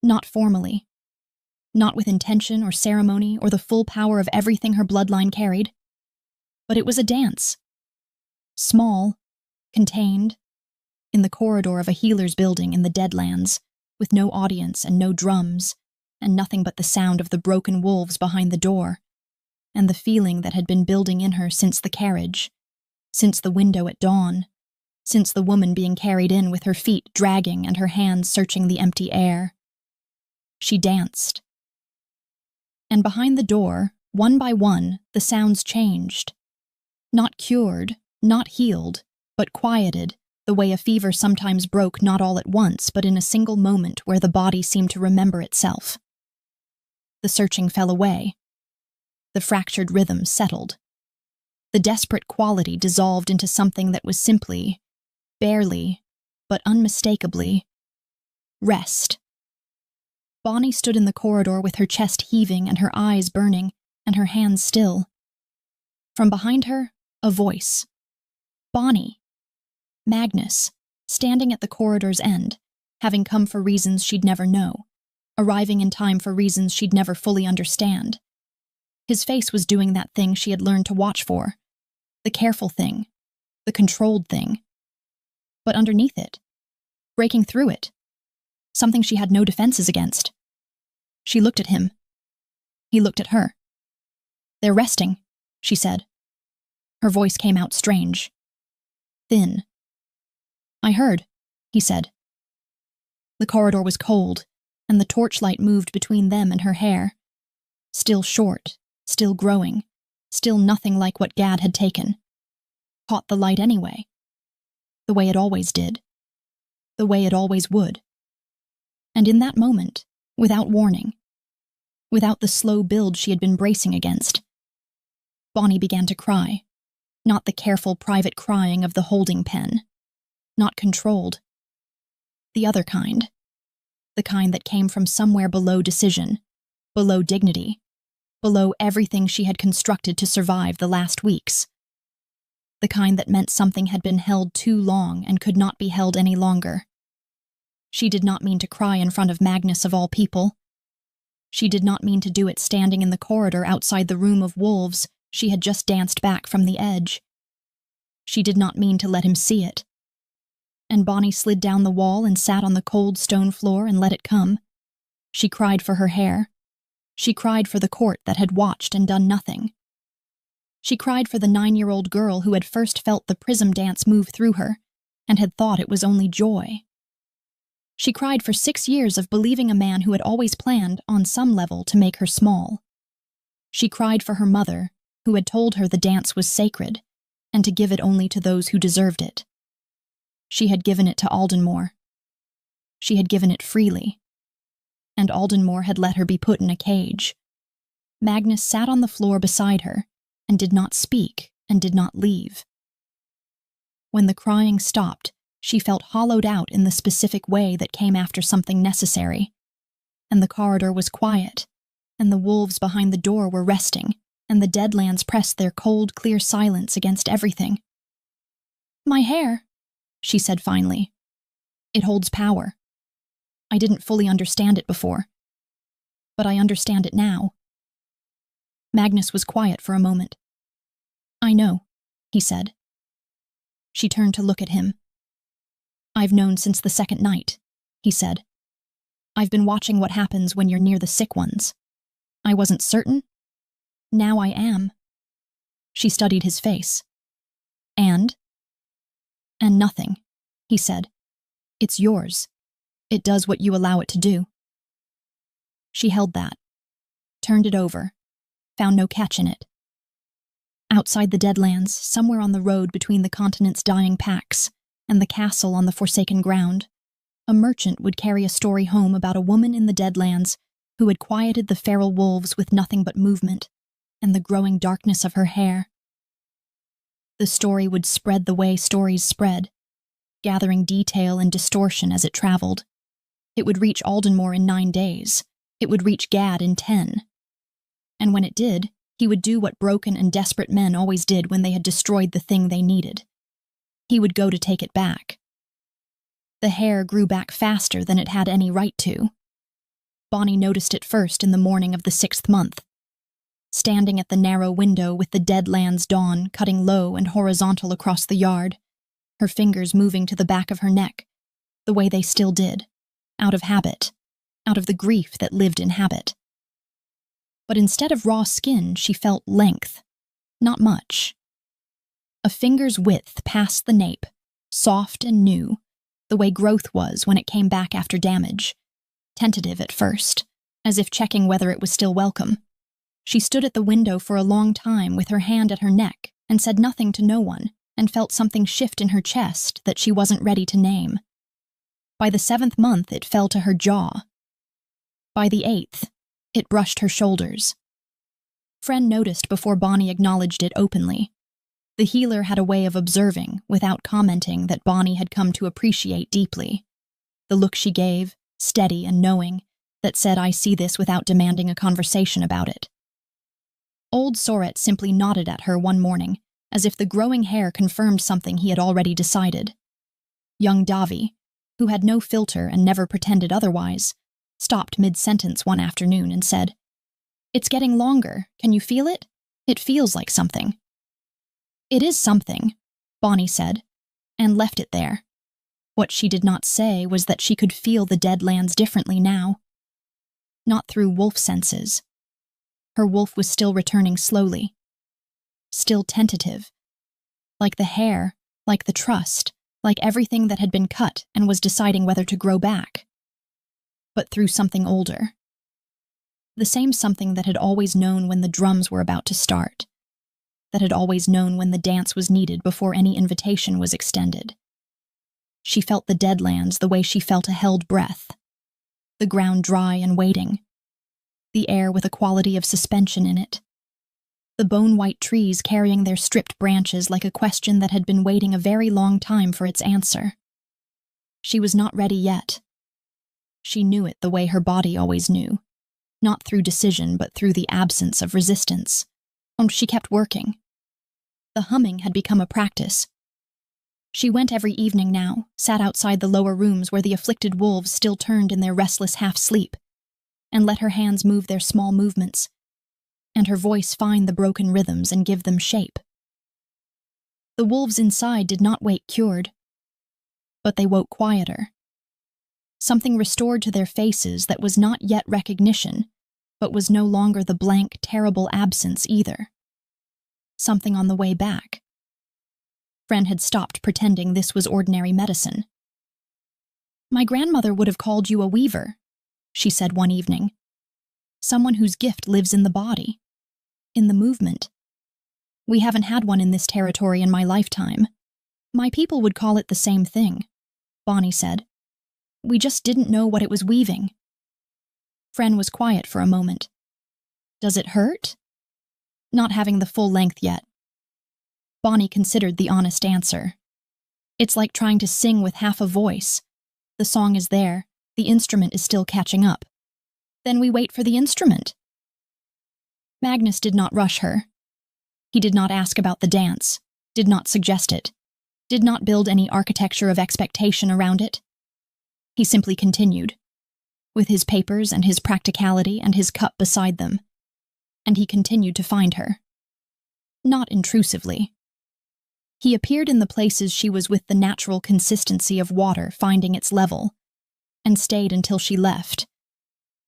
Not formally. Not with intention or ceremony or the full power of everything her bloodline carried. But it was a dance. Small, contained, in the corridor of a healer's building in the Deadlands, with no audience and no drums, and nothing but the sound of the broken wolves behind the door, and the feeling that had been building in her since the carriage, since the window at dawn, since the woman being carried in with her feet dragging and her hands searching the empty air. She danced. And behind the door, one by one, the sounds changed. Not cured, not healed, but quieted, the way a fever sometimes broke not all at once, but in a single moment where the body seemed to remember itself. The searching fell away. The fractured rhythm settled. The desperate quality dissolved into something that was simply, barely, but unmistakably, rest. Bonnie stood in the corridor with her chest heaving and her eyes burning and her hands still. From behind her, a voice. Bonnie. Magnus, standing at the corridor's end, having come for reasons she'd never know, arriving in time for reasons she'd never fully understand. His face was doing that thing she had learned to watch for, the careful thing, the controlled thing. But underneath it, breaking through it, something she had no defenses against. She looked at him. He looked at her. They're resting, she said. Her voice came out strange, thin. I heard, he said. The corridor was cold, and the torchlight moved between them and her hair. Still short, still growing, still nothing like what Gad had taken. Caught the light anyway. The way it always did. The way it always would. And in that moment, without warning, without the slow build she had been bracing against, Bonnie began to cry, not the careful private crying of the holding pen, not controlled. The other kind. The kind that came from somewhere below decision, below dignity, below everything she had constructed to survive the last weeks. The kind that meant something had been held too long and could not be held any longer. She did not mean to cry in front of Magnus of all people. She did not mean to do it standing in the corridor outside the room of wolves she had just danced back from the edge. She did not mean to let him see it. And Bonnie slid down the wall and sat on the cold stone floor and let it come. She cried for her hair. She cried for the court that had watched and done nothing. She cried for the 9-year-old girl who had first felt the prism dance move through her and had thought it was only joy. She cried for 6 years of believing a man who had always planned, on some level, to make her small. She cried for her mother, who had told her the dance was sacred, and to give it only to those who deserved it. She had given it to Aldenmore. She had given it freely. And Aldenmore had let her be put in a cage. Magnus sat on the floor beside her, and did not speak, and did not leave. When the crying stopped, she felt hollowed out in the specific way that came after something necessary, and the corridor was quiet, and the wolves behind the door were resting, and the Deadlands pressed their cold, clear silence against everything. "My hair," she said finally. "It holds power. I didn't fully understand it before, but I understand it now." Magnus was quiet for a moment. "I know," he said. She turned to look at him. "I've known since the second night," he said. "I've been watching what happens when you're near the sick ones. I wasn't certain. Now I am." She studied his face. And nothing," he said. "It's yours. It does what you allow it to do." She held that, turned it over, found no catch in it. Outside the Deadlands, somewhere on the road between the continent's dying packs and the castle on the forsaken ground, a merchant would carry a story home about a woman in the Deadlands who had quieted the feral wolves with nothing but movement and the growing darkness of her hair. The story would spread the way stories spread, gathering detail and distortion as it traveled. It would reach Aldenmore in 9 days. It would reach Gad in 10. And when it did, he would do what broken and desperate men always did when they had destroyed the thing they needed. He would go to take it back. The hair grew back faster than it had any right to. Bonnie noticed it first in the morning of the 6th month. Standing at the narrow window with the Deadlands dawn cutting low and horizontal across the yard, her fingers moving to the back of her neck, the way they still did, out of habit, out of the grief that lived in habit. But instead of raw skin, she felt length. Not much. A finger's width past the nape, soft and new, the way growth was when it came back after damage. Tentative at first, as if checking whether it was still welcome. She stood at the window for a long time with her hand at her neck and said nothing to no one, and felt something shift in her chest that she wasn't ready to name. By the 7th month, it fell to her jaw. By the 8th, it brushed her shoulders. Fren noticed before Bonnie acknowledged it openly. The healer had a way of observing, without commenting, that Bonnie had come to appreciate deeply. The look she gave, steady and knowing, that said, "I see this," without demanding a conversation about it. Old Soret simply nodded at her one morning, as if the growing hair confirmed something he had already decided. Young Davi, who had no filter and never pretended otherwise, stopped mid-sentence one afternoon and said, "It's getting longer. Can you feel it? It feels like something." "It is something," Bonnie said, and left it there. What she did not say was that she could feel the Deadlands differently now. Not through wolf senses. Her wolf was still returning slowly. Still tentative. Like the hair, like the trust, like everything that had been cut and was deciding whether to grow back. But through something older. The same something that had always known when the drums were about to start. That had always known when the dance was needed before any invitation was extended. She felt the Deadlands the way she felt a held breath. The ground dry and waiting. The air with a quality of suspension in it. The bone-white trees carrying their stripped branches like a question that had been waiting a very long time for its answer. She was not ready yet. She knew it the way her body always knew, not through decision but through the absence of resistance. And she kept working. The humming had become a practice. She went every evening now, sat outside the lower rooms where the afflicted wolves still turned in their restless half-sleep, and let her hands move their small movements, and her voice find the broken rhythms and give them shape. The wolves inside did not wake cured, but they woke quieter. Something restored to their faces that was not yet recognition, but was no longer the blank, terrible absence either. Something on the way back. Fren had stopped pretending this was ordinary medicine. "My grandmother would have called you a weaver," she said one evening. "Someone whose gift lives in the body, in the movement. We haven't had one in this territory in my lifetime. My people would call it the same thing," Bonnie said. "We just didn't know what it was weaving." Fren was quiet for a moment. "Does it hurt?" Not having the full length yet. Bonnie considered the honest answer. "It's like trying to sing with half a voice. The song is there, the instrument is still catching up. Then we wait for the instrument." Magnus did not rush her. He did not ask about the dance, did not suggest it, did not build any architecture of expectation around it. He simply continued, with his papers and his practicality and his cup beside them, and he continued to find her. Not intrusively. He appeared in the places she was with the natural consistency of water finding its level, and stayed until she left,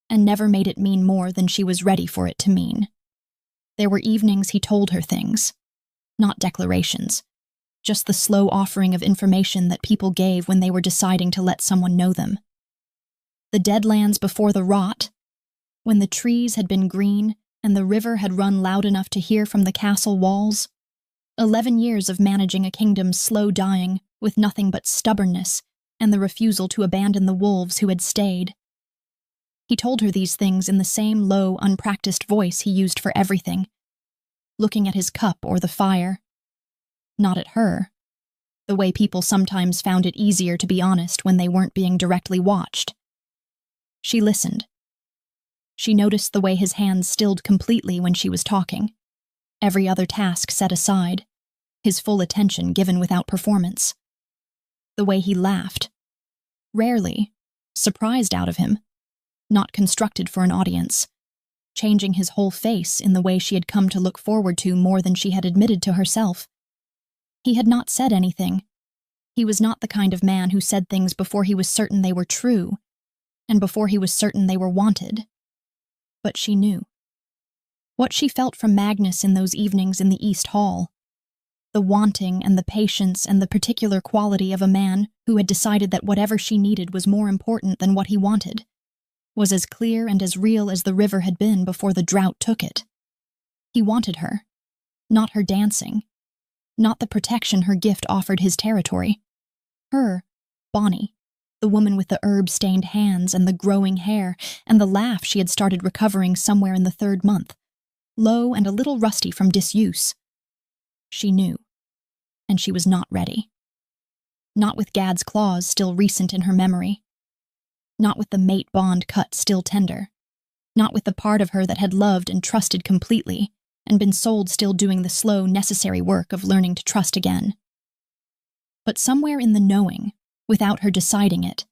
and never made it mean more than she was ready for it to mean. There were evenings he told her things, not declarations, just the slow offering of information that people gave when they were deciding to let someone know them. The deadlands before the rot, when the trees had been green and the river had run loud enough to hear from the castle walls, 11 years of managing a kingdom's slow dying with nothing but stubbornness and the refusal to abandon the wolves who had stayed. He told her these things in the same low, unpracticed voice he used for everything, looking at his cup or the fire. Not at her, the way people sometimes found it easier to be honest when they weren't being directly watched. She listened. She noticed the way his hands stilled completely when she was talking, every other task set aside, his full attention given without performance. The way he laughed, rarely, surprised out of him, not constructed for an audience, changing his whole face in the way she had come to look forward to more than she had admitted to herself. He had not said anything. He was not the kind of man who said things before he was certain they were true, and before he was certain they were wanted. But she knew. What she felt from Magnus in those evenings in the East Hall, the wanting and the patience and the particular quality of a man who had decided that whatever she needed was more important than what he wanted, was as clear and as real as the river had been before the drought took it. He wanted her, not her dancing, not the protection her gift offered his territory. Her, Bonnie, the woman with the herb-stained hands and the growing hair and the laugh she had started recovering somewhere in the 3rd month, low and a little rusty from disuse. She knew, and she was not ready. Not with Gad's claws still recent in her memory. Not with the mate bond cut still tender. Not with the part of her that had loved and trusted completely and been sold still doing the slow, necessary work of learning to trust again. But somewhere in the knowing, without her deciding it,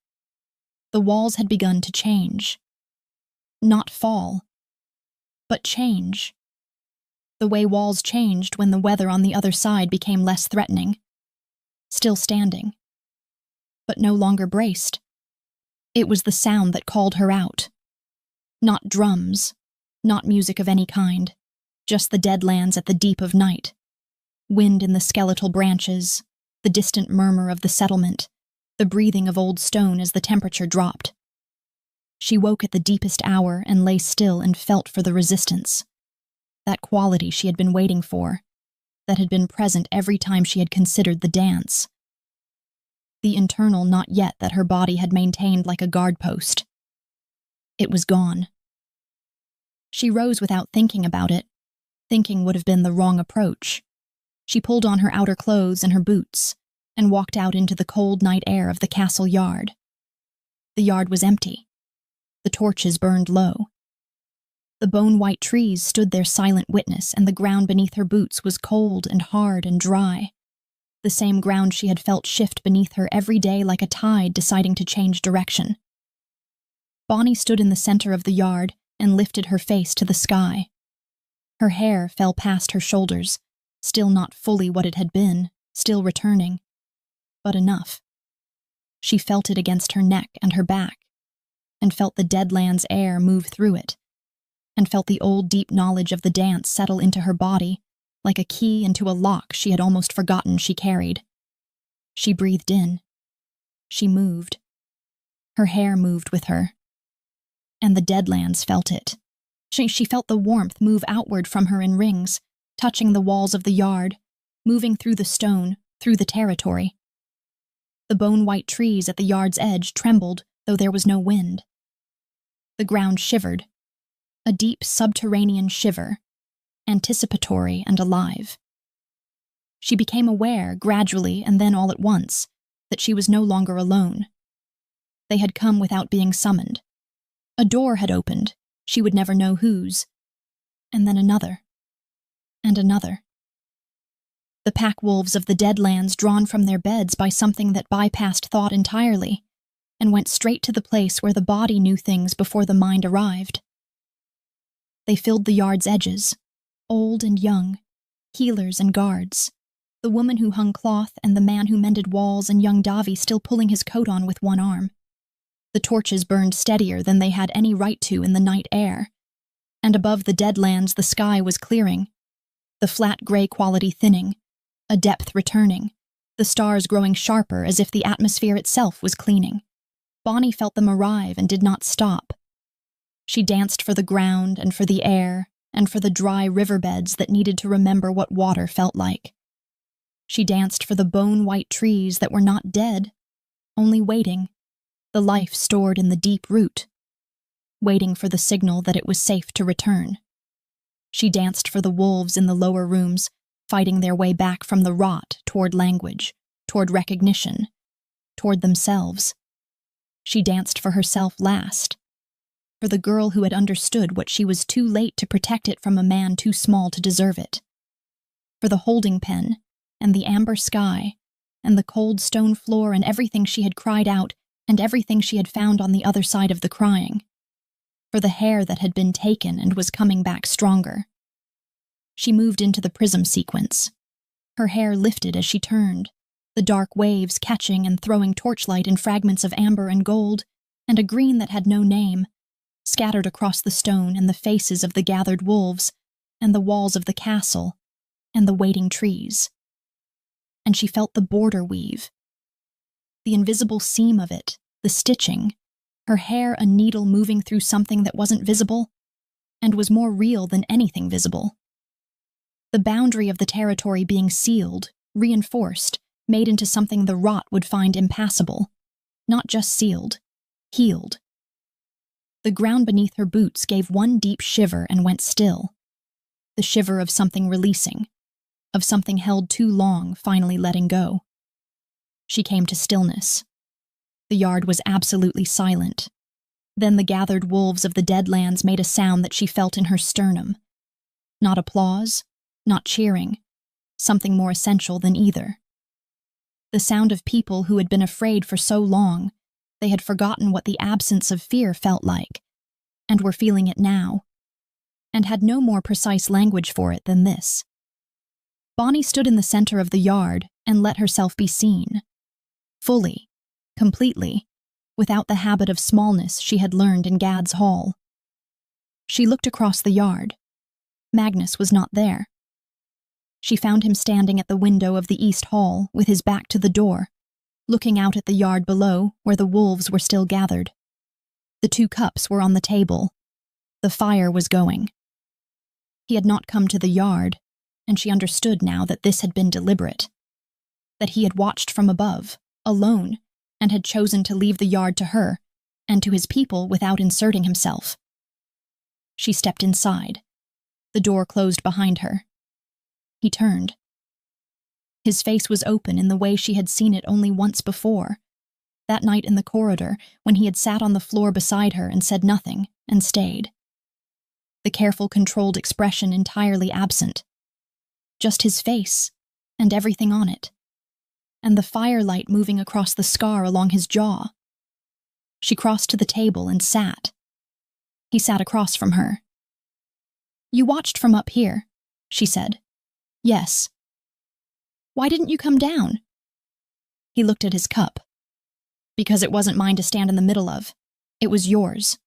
the walls had begun to change. Not fall, but change. The way walls changed when the weather on the other side became less threatening. Still standing, but no longer braced. It was the sound that called her out. Not drums, not music of any kind, just the deadlands at the deep of night. Wind in the skeletal branches, the distant murmur of the settlement, the breathing of old stone as the temperature dropped. She woke at the deepest hour and lay still and felt for the resistance. That quality she had been waiting for, that had been present every time she had considered the dance. The internal not yet that her body had maintained like a guard post. It was gone. She rose without thinking about it. Thinking would have been the wrong approach. She pulled on her outer clothes and her boots and walked out into the cold night air of the castle yard. The yard was empty. The torches burned low. The bone-white trees stood their silent witness, and the ground beneath her boots was cold and hard and dry. The same ground she had felt shift beneath her every day like a tide deciding to change direction. Bonnie stood in the center of the yard and lifted her face to the sky. Her hair fell past her shoulders, still not fully what it had been, still returning, but enough. She felt it against her neck and her back, and felt the deadlands air move through it, and felt the old deep knowledge of the dance settle into her body, like a key into a lock she had almost forgotten she carried. She breathed in. She moved. Her hair moved with her. And the deadlands felt it. She felt the warmth move outward from her in rings, touching the walls of the yard, moving through the stone, through the territory. The bone-white trees at the yard's edge trembled, though there was no wind. The ground shivered, a deep subterranean shiver, anticipatory and alive. She became aware, gradually and then all at once, that she was no longer alone. They had come without being summoned. A door had opened, she would never know whose, and then another, and another. The pack wolves of the Deadlands, drawn from their beds by something that bypassed thought entirely, and went straight to the place where the body knew things before the mind arrived. They filled the yard's edges, old and young, healers and guards, the woman who hung cloth and the man who mended walls, and young Davi still pulling his coat on with one arm. The torches burned steadier than they had any right to in the night air, and above the Deadlands the sky was clearing, the flat gray quality thinning, a depth returning, the stars growing sharper as if the atmosphere itself was cleaning. Bonnie felt them arrive and did not stop. She danced for the ground and for the air and for the dry riverbeds that needed to remember what water felt like. She danced for the bone-white trees that were not dead, only waiting, the life stored in the deep root, waiting for the signal that it was safe to return. She danced for the wolves in the lower rooms, fighting their way back from the rot toward language, toward recognition, toward themselves. She danced for herself last, for the girl who had understood what she was too late to protect it from a man too small to deserve it, for the holding pen and the amber sky and the cold stone floor and everything she had cried out and everything she had found on the other side of the crying, for the hair that had been taken and was coming back stronger. She moved into the prism sequence. Her hair lifted as she turned, the dark waves catching and throwing torchlight in fragments of amber and gold, and a green that had no name, scattered across the stone and the faces of the gathered wolves, and the walls of the castle, and the waiting trees. And she felt the border weave, the invisible seam of it, the stitching, her hair a needle moving through something that wasn't visible, and was more real than anything visible. The boundary of the territory being sealed, reinforced, made into something the rot would find impassable, not just sealed, healed. The ground beneath her boots gave one deep shiver and went still, the shiver of something releasing, of something held too long finally letting go. She came to stillness. The yard was absolutely silent. Then the gathered wolves of the Deadlands made a sound that she felt in her sternum. Not applause, not cheering, something more essential than either. The sound of people who had been afraid for so long, they had forgotten what the absence of fear felt like, and were feeling it now, and had no more precise language for it than this. Bonnie stood in the center of the yard and let herself be seen. Fully, completely, without the habit of smallness she had learned in Gad's Hall. She looked across the yard. Magnus was not there. She found him standing at the window of the East Hall with his back to the door, looking out at the yard below where the wolves were still gathered. The 2 cups were on the table. The fire was going. He had not come to the yard, and she understood now that this had been deliberate, that he had watched from above, alone, and had chosen to leave the yard to her and to his people without inserting himself. She stepped inside. The door closed behind her. He turned. His face was open in the way she had seen it only once before, that night in the corridor when he had sat on the floor beside her and said nothing and stayed. The careful, controlled expression entirely absent. Just his face and everything on it, and the firelight moving across the scar along his jaw. She crossed to the table and sat. He sat across from her. "You watched from up here," she said. "Yes." "Why didn't you come down?" He looked at his cup. "Because it wasn't mine to stand in the middle of. It was yours.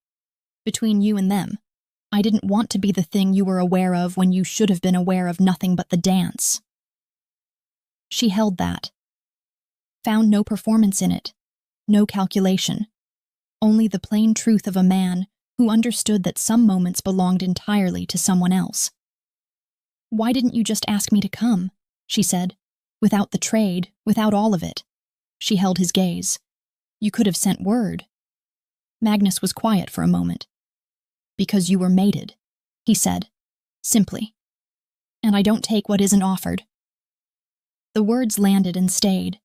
Between you and them. I didn't want to be the thing you were aware of when you should have been aware of nothing but the dance." She held that. Found no performance in it, no calculation. Only the plain truth of a man who understood that some moments belonged entirely to someone else. "Why didn't you just ask me to come?" she said. "Without the trade, without all of it." She held his gaze. "You could have sent word." Magnus was quiet for a moment. "Because you were mated," he said, simply. "And I don't take what isn't offered." The words landed and stayed.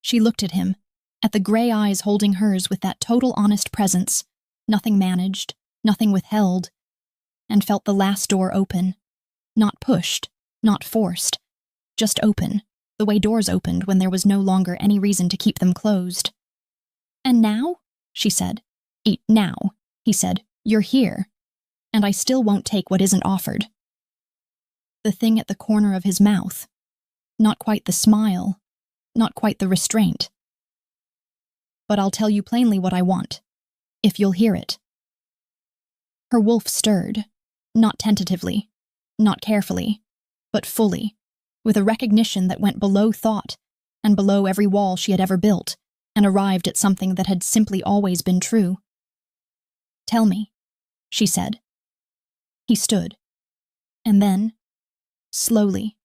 She looked at him, at the gray eyes holding hers with that total honest presence, nothing managed, nothing withheld, and felt the last door open. Not pushed, not forced, just open, the way doors opened when there was no longer any reason to keep them closed. "And now?" she said. "Now," he said. "You're here. And I still won't take what isn't offered." The thing at the corner of his mouth. Not quite the smile, not quite the restraint. "But I'll tell you plainly what I want, if you'll hear it." Her wolf stirred, not tentatively, not carefully, but fully, with a recognition that went below thought and below every wall she had ever built, and arrived at something that had simply always been true. "Tell me," she said. He stood, and then, slowly,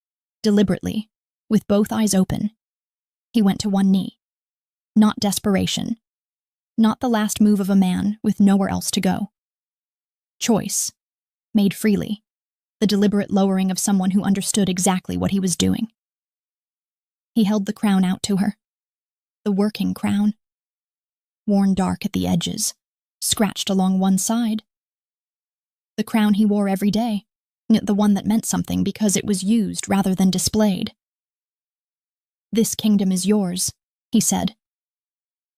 deliberately, with both eyes open, he went to one knee. Not desperation. Not the last move of a man with nowhere else to go. Choice, made freely, the deliberate lowering of someone who understood exactly what he was doing. He held the crown out to her. The working crown. Worn dark at the edges, scratched along one side. The crown he wore every day, the one that meant something because it was used rather than displayed. "This kingdom is yours," he said.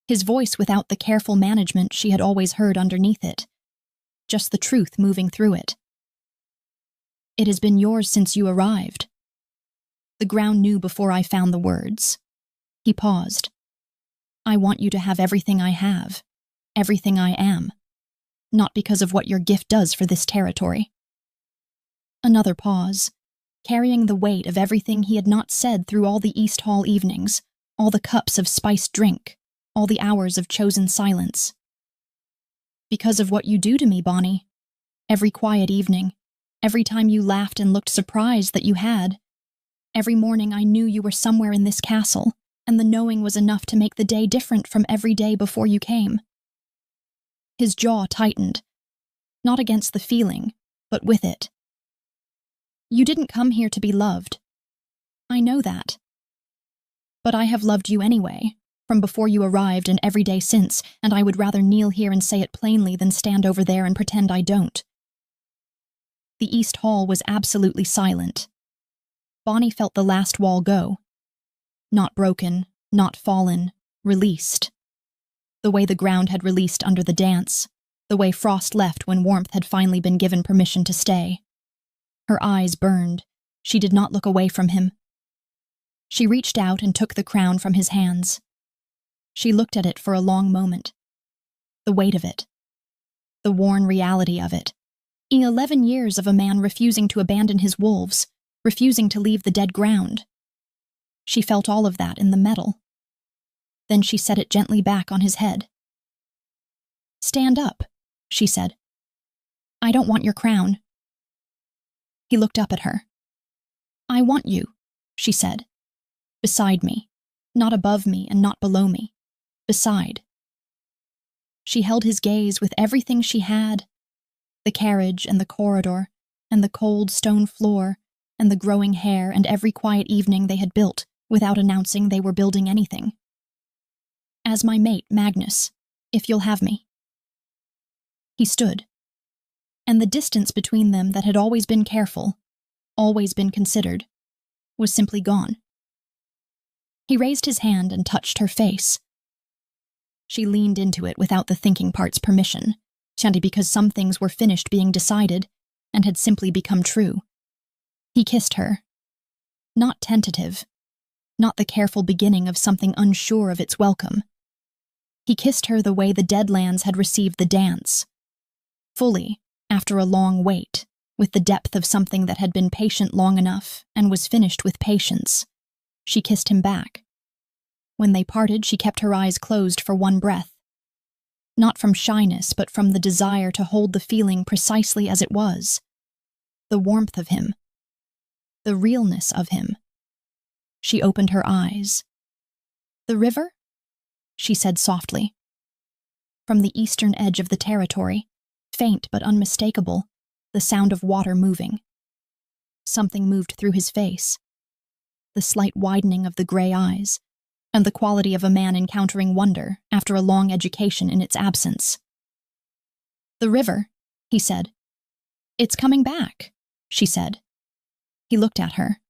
His voice without the careful management she had always heard underneath it. Just the truth moving through it. "It has been yours since you arrived." The ground knew before I found the words. He paused. "I want you to have everything I have, everything I am. Not because of what your gift does for this territory." Another pause, carrying the weight of everything he had not said through all the East Hall evenings, all the cups of spiced drink, all the hours of chosen silence. "Because of what you do to me, Bonnie. Every quiet evening, every time you laughed and looked surprised that you had. Every morning I knew you were somewhere in this castle, and the knowing was enough to make the day different from every day before you came." His jaw tightened, not against the feeling, but with it. "You didn't come here to be loved. I know that. But I have loved you anyway, from before you arrived and every day since, and I would rather kneel here and say it plainly than stand over there and pretend I don't." The East Hall was absolutely silent. Bonnie felt the last wall go. Not broken, not fallen, released. The way the ground had released under the dance, the way frost left when warmth had finally been given permission to stay. Her eyes burned. She did not look away from him. She reached out and took the crown from his hands. She looked at it for a long moment. The weight of it. The worn reality of it. 11 years of a man refusing to abandon his wolves, refusing to leave the dead ground. She felt all of that in the metal. Then she set it gently back on his head. "Stand up," she said. "I don't want your crown." He looked up at her. "I want you," she said. "Beside me, not above me and not below me. Beside." She held his gaze with everything she had, the carriage and the corridor, and the cold stone floor, and the growing hair and every quiet evening they had built without announcing they were building anything. "As my mate, Magnus, if you'll have me." He stood, and the distance between them that had always been careful, always been considered, was simply gone. He raised his hand and touched her face. She leaned into it without the thinking part's permission, shanty because some things were finished being decided and had simply become true. He kissed her. Not tentative, not the careful beginning of something unsure of its welcome. He kissed her the way the Deadlands had received the dance. Fully, after a long wait, with the depth of something that had been patient long enough and was finished with patience. She kissed him back. When they parted, she kept her eyes closed for one breath. Not from shyness, but from the desire to hold the feeling precisely as it was. The warmth of him. The realness of him. She opened her eyes. "The river?" she said softly. From the eastern edge of the territory, faint but unmistakable, the sound of water moving. Something moved through his face. The slight widening of the gray eyes, and the quality of a man encountering wonder after a long education in its absence. "The river," he said. It's coming back, she said. He looked at her.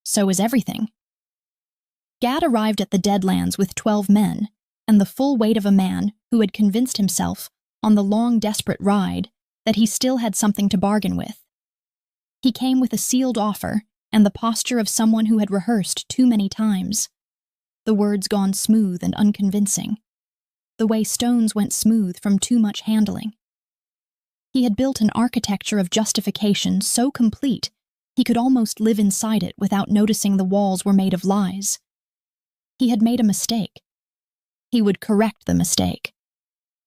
So is everything. Gad arrived at the Deadlands with 12 men and the full weight of a man who had convinced himself on the long, desperate ride that he still had something to bargain with. He came with a sealed offer and the posture of someone who had rehearsed too many times, the words gone smooth and unconvincing, the way stones went smooth from too much handling. He had built an architecture of justification so complete he could almost live inside it without noticing the walls were made of lies. He had made a mistake. He would correct the mistake.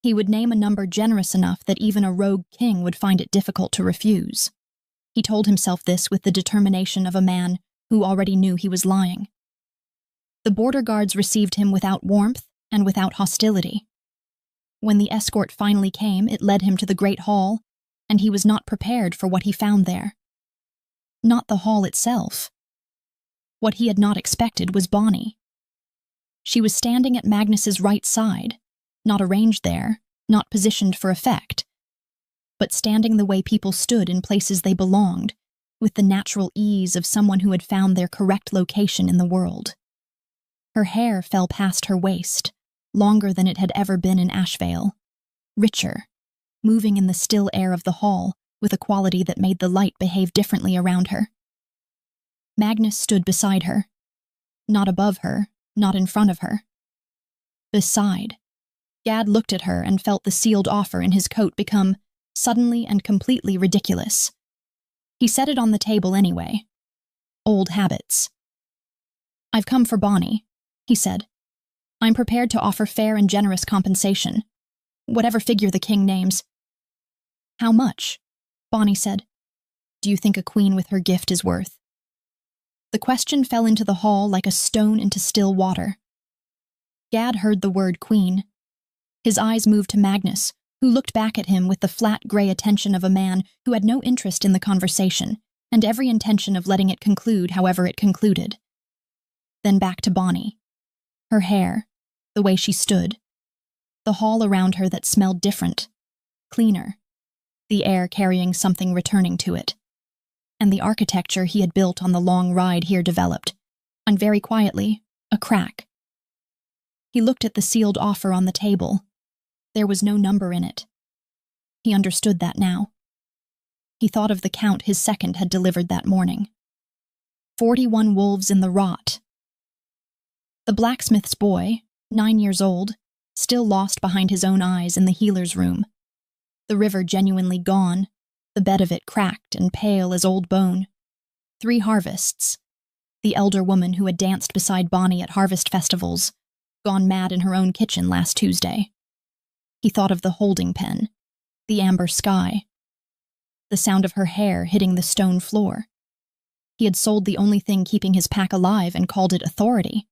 He would name a number generous enough that even a rogue king would find it difficult to refuse. He told himself this with the determination of a man who already knew he was lying. The border guards received him without warmth and without hostility. When the escort finally came, it led him to the Great Hall, and he was not prepared for what he found there. Not the hall itself. What he had not expected was Bonnie. She was standing at Magnus's right side, not arranged there, not positioned for effect, but standing the way people stood in places they belonged, with the natural ease of someone who had found their correct location in the world. Her hair fell past her waist, longer than it had ever been in Ashvale, richer, moving in the still air of the hall with a quality that made the light behave differently around her. Magnus stood beside her, not above her, not in front of her. Beside. Gad looked at her and felt the sealed offer in his coat become suddenly and completely ridiculous. He set it on the table anyway. Old habits. "I've come for Bonnie," he said. "I'm prepared to offer fair and generous compensation, whatever figure the king names." "How much?" Bonnie said. "Do you think a queen with her gift is worth?" The question fell into the hall like a stone into still water. Gad heard the word queen. His eyes moved to Magnus, who looked back at him with the flat gray attention of a man who had no interest in the conversation and every intention of letting it conclude however it concluded. Then back to Bonnie. Her hair, the way she stood, the hall around her that smelled different, cleaner, the air carrying something returning to it, and the architecture he had built on the long ride here developed, and very quietly, a crack. He looked at the sealed offer on the table. There was no number in it. He understood that now. He thought of the count his second had delivered that morning. 41 wolves in the rot. The blacksmith's boy, 9 years old, still lost behind his own eyes in the healer's room. The river genuinely gone, the bed of it cracked and pale as old bone. 3 harvests. The elder woman who had danced beside Bonnie at harvest festivals, gone mad in her own kitchen last Tuesday. He thought of the holding pen, the amber sky, the sound of her hair hitting the stone floor. He had sold the only thing keeping his pack alive and called it authority.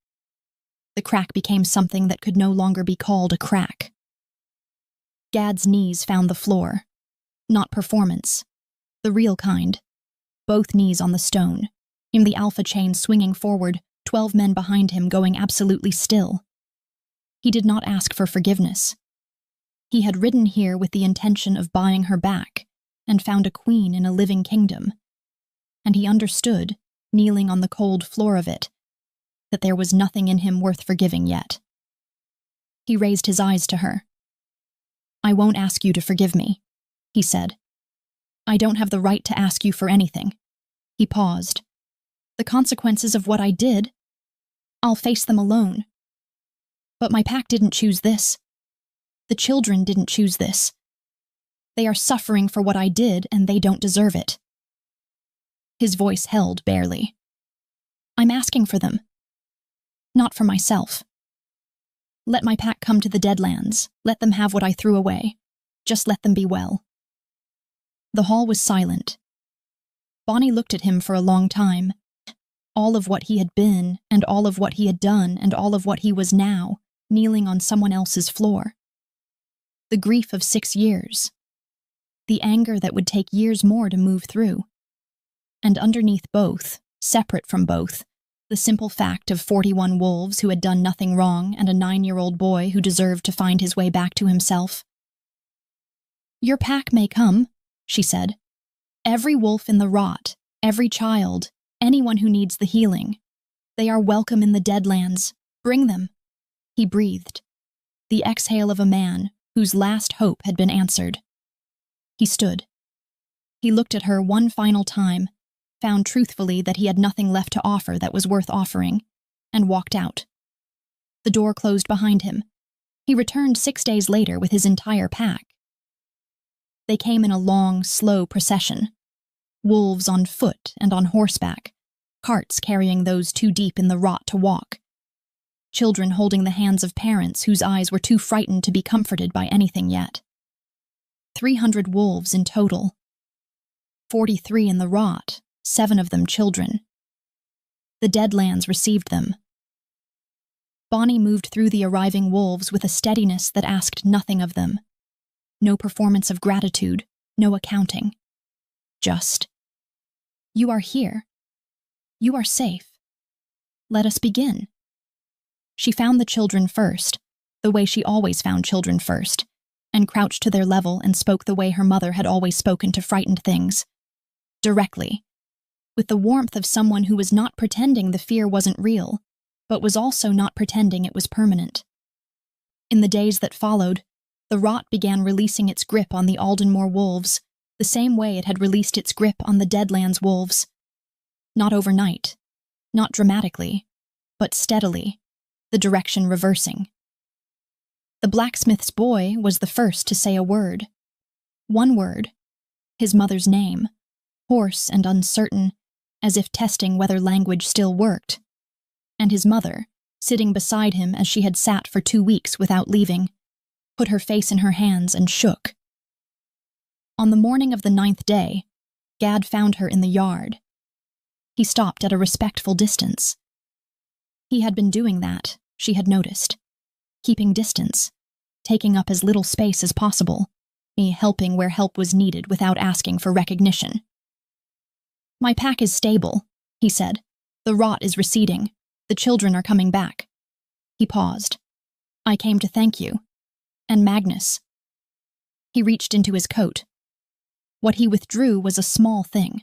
The crack became something that could no longer be called a crack. Gad's knees found the floor. Not performance. The real kind. Both knees on the stone. In the alpha chain swinging forward, 12 men behind him going absolutely still. He did not ask for forgiveness. He had ridden here with the intention of buying her back, and found a queen in a living kingdom. And he understood, kneeling on the cold floor of it, that there was nothing in him worth forgiving yet. He raised his eyes to her. "I won't ask you to forgive me," he said. "I don't have the right to ask you for anything." He paused. "The consequences of what I did, I'll face them alone. But my pack didn't choose this. The children didn't choose this. They are suffering for what I did, and they don't deserve it." His voice held barely. "I'm asking for them. Not for myself. Let my pack come to the Deadlands. Let them have what I threw away. Just let them be well." The hall was silent. Bonnie looked at him for a long time. All of what he had been, and all of what he had done, and all of what he was now, kneeling on someone else's floor. The grief of 6 years. The anger that would take years more to move through. And underneath both, separate from both, the simple fact of 41 wolves who had done nothing wrong and a 9-year-old boy who deserved to find his way back to himself. "Your pack may come," she said, Every wolf in the rot, every child, anyone who needs the healing. They are welcome in the Deadlands. Bring them. He breathed, the exhale of a man whose last hope had been answered. He stood. He looked at her one final time, found truthfully that he had nothing left to offer that was worth offering, and walked out. The door closed behind him. He returned 6 days later with his entire pack. They came in a long, slow procession. Wolves on foot and on horseback, carts carrying those too deep in the rot to walk. Children holding the hands of parents whose eyes were too frightened to be comforted by anything yet. 300 wolves in total. 43 in the rot, 7 of them children. The Deadlands received them. Bonnie moved through the arriving wolves with a steadiness that asked nothing of them. No performance of gratitude, no accounting. Just, you are here. You are safe. Let us begin. She found the children first, the way she always found children first, and crouched to their level and spoke the way her mother had always spoken to frightened things. Directly, with the warmth of someone who was not pretending the fear wasn't real, but was also not pretending it was permanent. In the days that followed, the rot began releasing its grip on the Aldenmore wolves, the same way it had released its grip on the Deadlands wolves. Not overnight, not dramatically, but steadily, the direction reversing. The blacksmith's boy was the first to say a word. One word, his mother's name, hoarse and uncertain, as if testing whether language still worked. And his mother, sitting beside him as she had sat for 2 weeks without leaving, put her face in her hands and shook. On the morning of the 9th day, Gad found her in the yard. He stopped at a respectful distance. He had been doing that, she had noticed, keeping distance, taking up as little space as possible, helping where help was needed without asking for recognition. My pack is stable, he said. The rot is receding. The children are coming back. He paused. I came to thank you. And Magnus. He reached into his coat. What he withdrew was a small thing.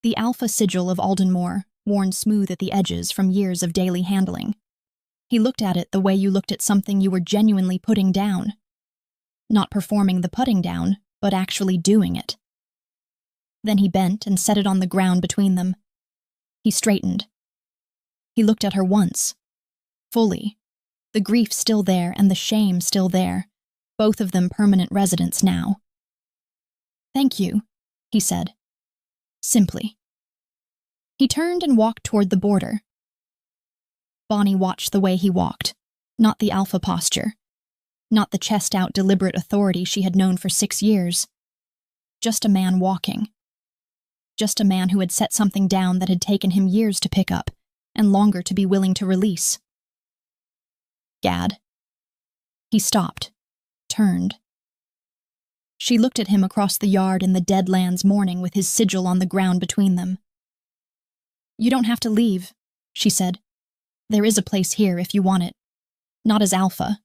The alpha sigil of Aldenmore, worn smooth at the edges from years of daily handling. He looked at it the way you looked at something you were genuinely putting down. Not performing the putting down, but actually doing it. Then he bent and set it on the ground between them. He straightened. He looked at her once. Fully. The grief still there and the shame still there, both of them permanent residents now. Thank you, he said. Simply. He turned and walked toward the border. Bonnie watched the way he walked, not the alpha posture, not the chest-out deliberate authority she had known for 6 years. Just a man walking. Just a man who had set something down that had taken him years to pick up, and longer to be willing to release. Gad. He stopped, turned. She looked at him across the yard in the Deadlands morning with his sigil on the ground between them. You don't have to leave, she said. There is a place here if you want it. Not as alpha,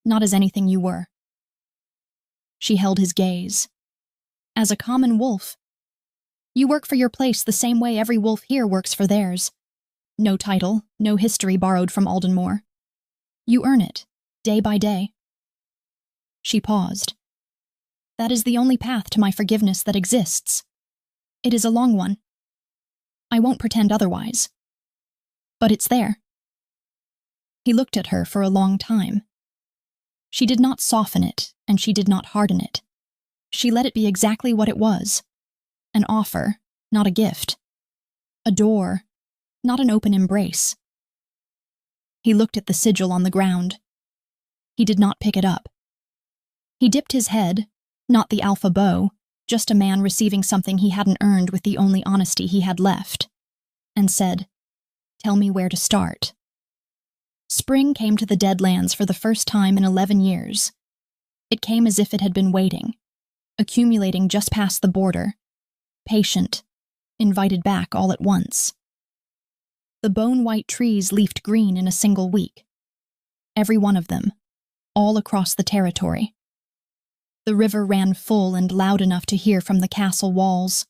not as anything you were. She held his gaze. As a common wolf. You work for your place the same way every wolf here works for theirs. No title, no history borrowed from Aldenmore. You earn it, day by day. She paused. That is the only path to my forgiveness that exists. It is a long one. I won't pretend otherwise. But it's there. He looked at her for a long time. She did not soften it, and she did not harden it. She let it be exactly what it was. An offer, not a gift. A door, not an open embrace. He looked at the sigil on the ground. He did not pick it up. He dipped his head, not the alpha bow, just a man receiving something he hadn't earned with the only honesty he had left, and said, Tell me where to start. Spring came to the Deadlands for the first time in 11 years. It came as if it had been waiting, accumulating just past the border, patient, invited back all at once. The bone-white trees leafed green in a single week. Every one of them, all across the territory. The river ran full and loud enough to hear from the castle walls,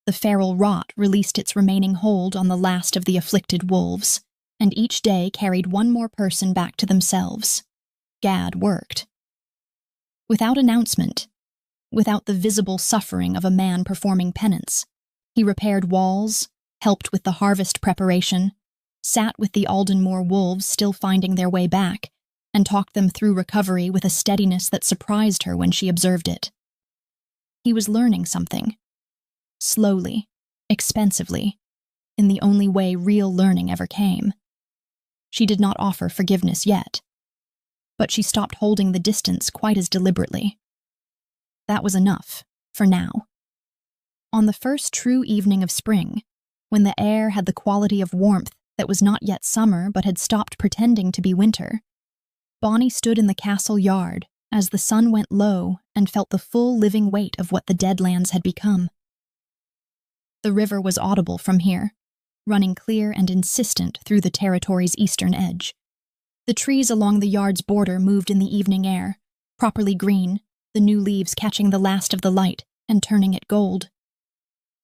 The feral rot released its remaining hold on the last of the afflicted wolves, and each day carried one more person back to themselves. Gad worked. Without announcement, without the visible suffering of a man performing penance, he repaired walls, helped with the harvest preparation, sat with the Aldenmoor wolves still finding their way back, and talked them through recovery with a steadiness that surprised her when she observed it. He was learning something. Slowly, expensively, in the only way real learning ever came. She did not offer forgiveness yet, but she stopped holding the distance quite as deliberately. That was enough, for now. On the first true evening of spring, when the air had the quality of warmth that was not yet summer but had stopped pretending to be winter, Bonnie stood in the castle yard as the sun went low and felt the full living weight of what the Deadlands had become. The river was audible from here, running clear and insistent through the territory's eastern edge. The trees along the yard's border moved in the evening air, properly green, the new leaves catching the last of the light and turning it gold.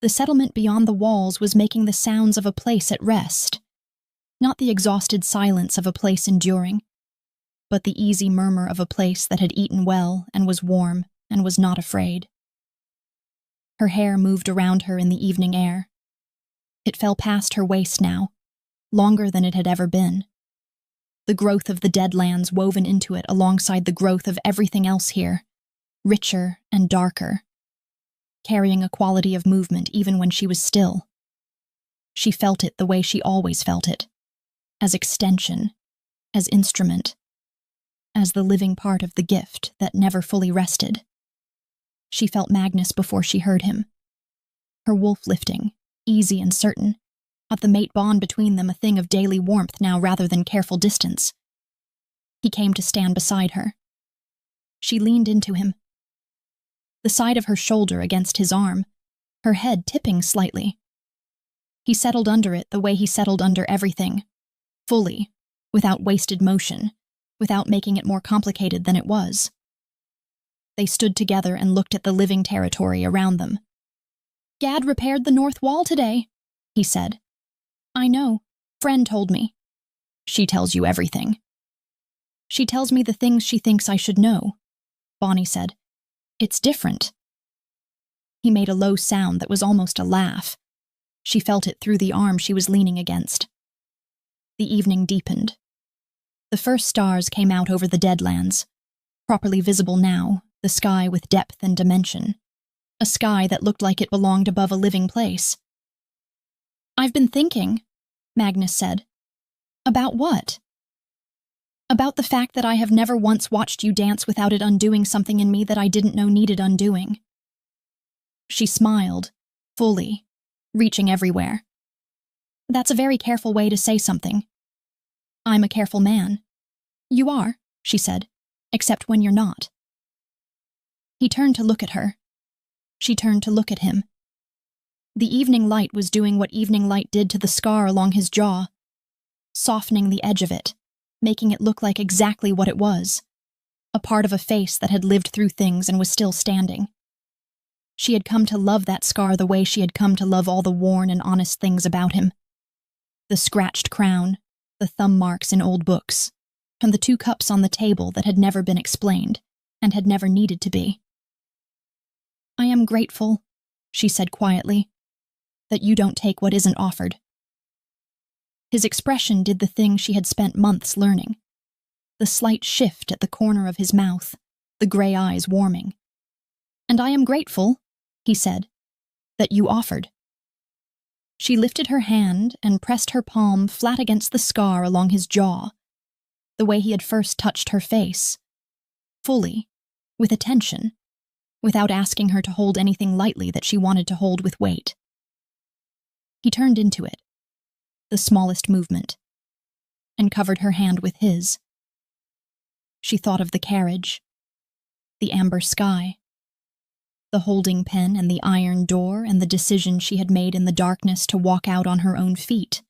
The settlement beyond the walls was making the sounds of a place at rest, not the exhausted silence of a place enduring, but the easy murmur of a place that had eaten well and was warm and was not afraid. Her hair moved around her in the evening air. It fell past her waist now, longer than it had ever been. The growth of the Deadlands woven into it alongside the growth of everything else here, richer and darker, carrying a quality of movement even when she was still. She felt it the way she always felt it, as extension, as instrument, as the living part of the gift that never fully rested. She felt Magnus before she heard him, her wolf lifting, easy and certain, at the mate bond between them a thing of daily warmth now rather than careful distance. He came to stand beside her. She leaned into him, the side of her shoulder against his arm, her head tipping slightly. He settled under it the way he settled under everything, fully, without wasted motion, without making it more complicated than it was. They stood together and looked at the living territory around them. "Gad repaired the north wall today," he said. "I know. Friend told me." "She tells you everything." "She tells me the things she thinks I should know," Bonnie said. "It's different." He made a low sound that was almost a laugh. She felt it through the arm she was leaning against. The evening deepened. The first stars came out over the Deadlands, properly visible now, the sky with depth and dimension, a sky that looked like it belonged above a living place. "I've been thinking," Magnus said. "About what?" "About the fact that I have never once watched you dance without it undoing something in me that I didn't know needed undoing." She smiled, fully, reaching everywhere. "That's a very careful way to say something. I'm a careful man." "You are," she said, "except when you're not." He turned to look at her. She turned to look at him. The evening light was doing what evening light did to the scar along his jaw, softening the edge of it, making it look like exactly what it was, a part of a face that had lived through things and was still standing. She had come to love that scar the way she had come to love all the worn and honest things about him. The scratched crown, the thumb marks in old books, and the 2 cups on the table that had never been explained and had never needed to be. "I am grateful," she said quietly, "that you don't take what isn't offered." His expression did the thing she had spent months learning. The slight shift at the corner of his mouth, the gray eyes warming. "And I am grateful," he said, "that you offered." She lifted her hand and pressed her palm flat against the scar along his jaw, the way he had first touched her face, fully, with attention, without asking her to hold anything lightly that she wanted to hold with weight. He turned into it, the smallest movement, and covered her hand with his. She thought of the carriage, the amber sky, the holding pen and the iron door and the decision she had made in the darkness to walk out on her own feet.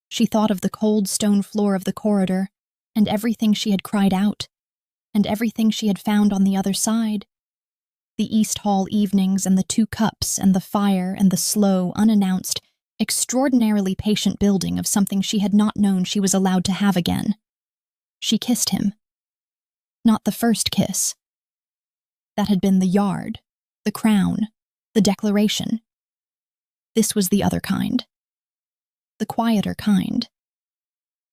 She thought of the cold stone floor of the corridor and everything she had cried out, and everything she had found on the other side. The East Hall evenings and the 2 cups and the fire and the slow, unannounced, extraordinarily patient building of something she had not known she was allowed to have again. She kissed him. Not the first kiss. That had been the yard, the crown, the declaration. This was the other kind. The quieter kind.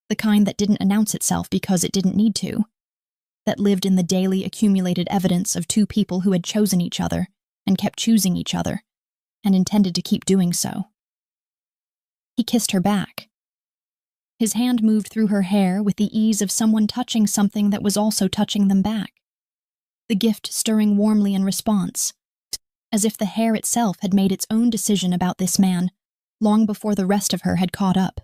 The kind that didn't announce itself because it didn't need to. That lived in the daily accumulated evidence of 2 people who had chosen each other and kept choosing each other and intended to keep doing so. He kissed her back. His hand moved through her hair with the ease of someone touching something that was also touching them back, the gift stirring warmly in response, as if the hair itself had made its own decision about this man long before the rest of her had caught up.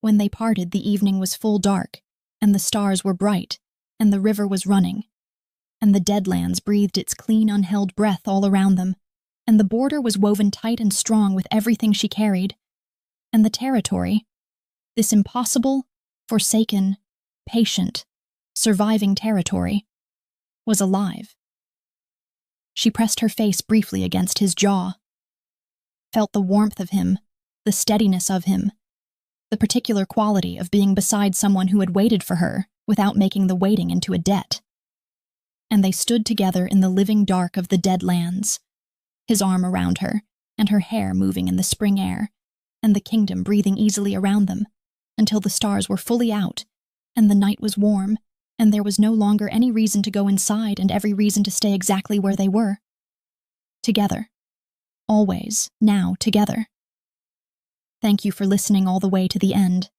When they parted, the evening was full dark, and the stars were bright, and the river was running, and the Deadlands breathed its clean, unheld breath all around them, and the border was woven tight and strong with everything she carried, and the territory, this impossible, forsaken, patient, surviving territory, was alive. She pressed her face briefly against his jaw, felt the warmth of him, the steadiness of him, the particular quality of being beside someone who had waited for her without making the waiting into a debt. And they stood together in the living dark of the Deadlands, his arm around her, and her hair moving in the spring air, and the kingdom breathing easily around them, until the stars were fully out, and the night was warm, and there was no longer any reason to go inside and every reason to stay exactly where they were. Together. Always, now, together. Thank you for listening all the way to the end.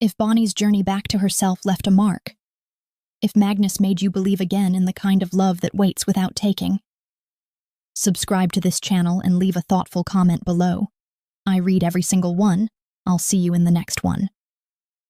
If Bonnie's journey back to herself left a mark, if Magnus made you believe again in the kind of love that waits without taking, subscribe to this channel and leave a thoughtful comment below. I read every single one. I'll see you in the next one.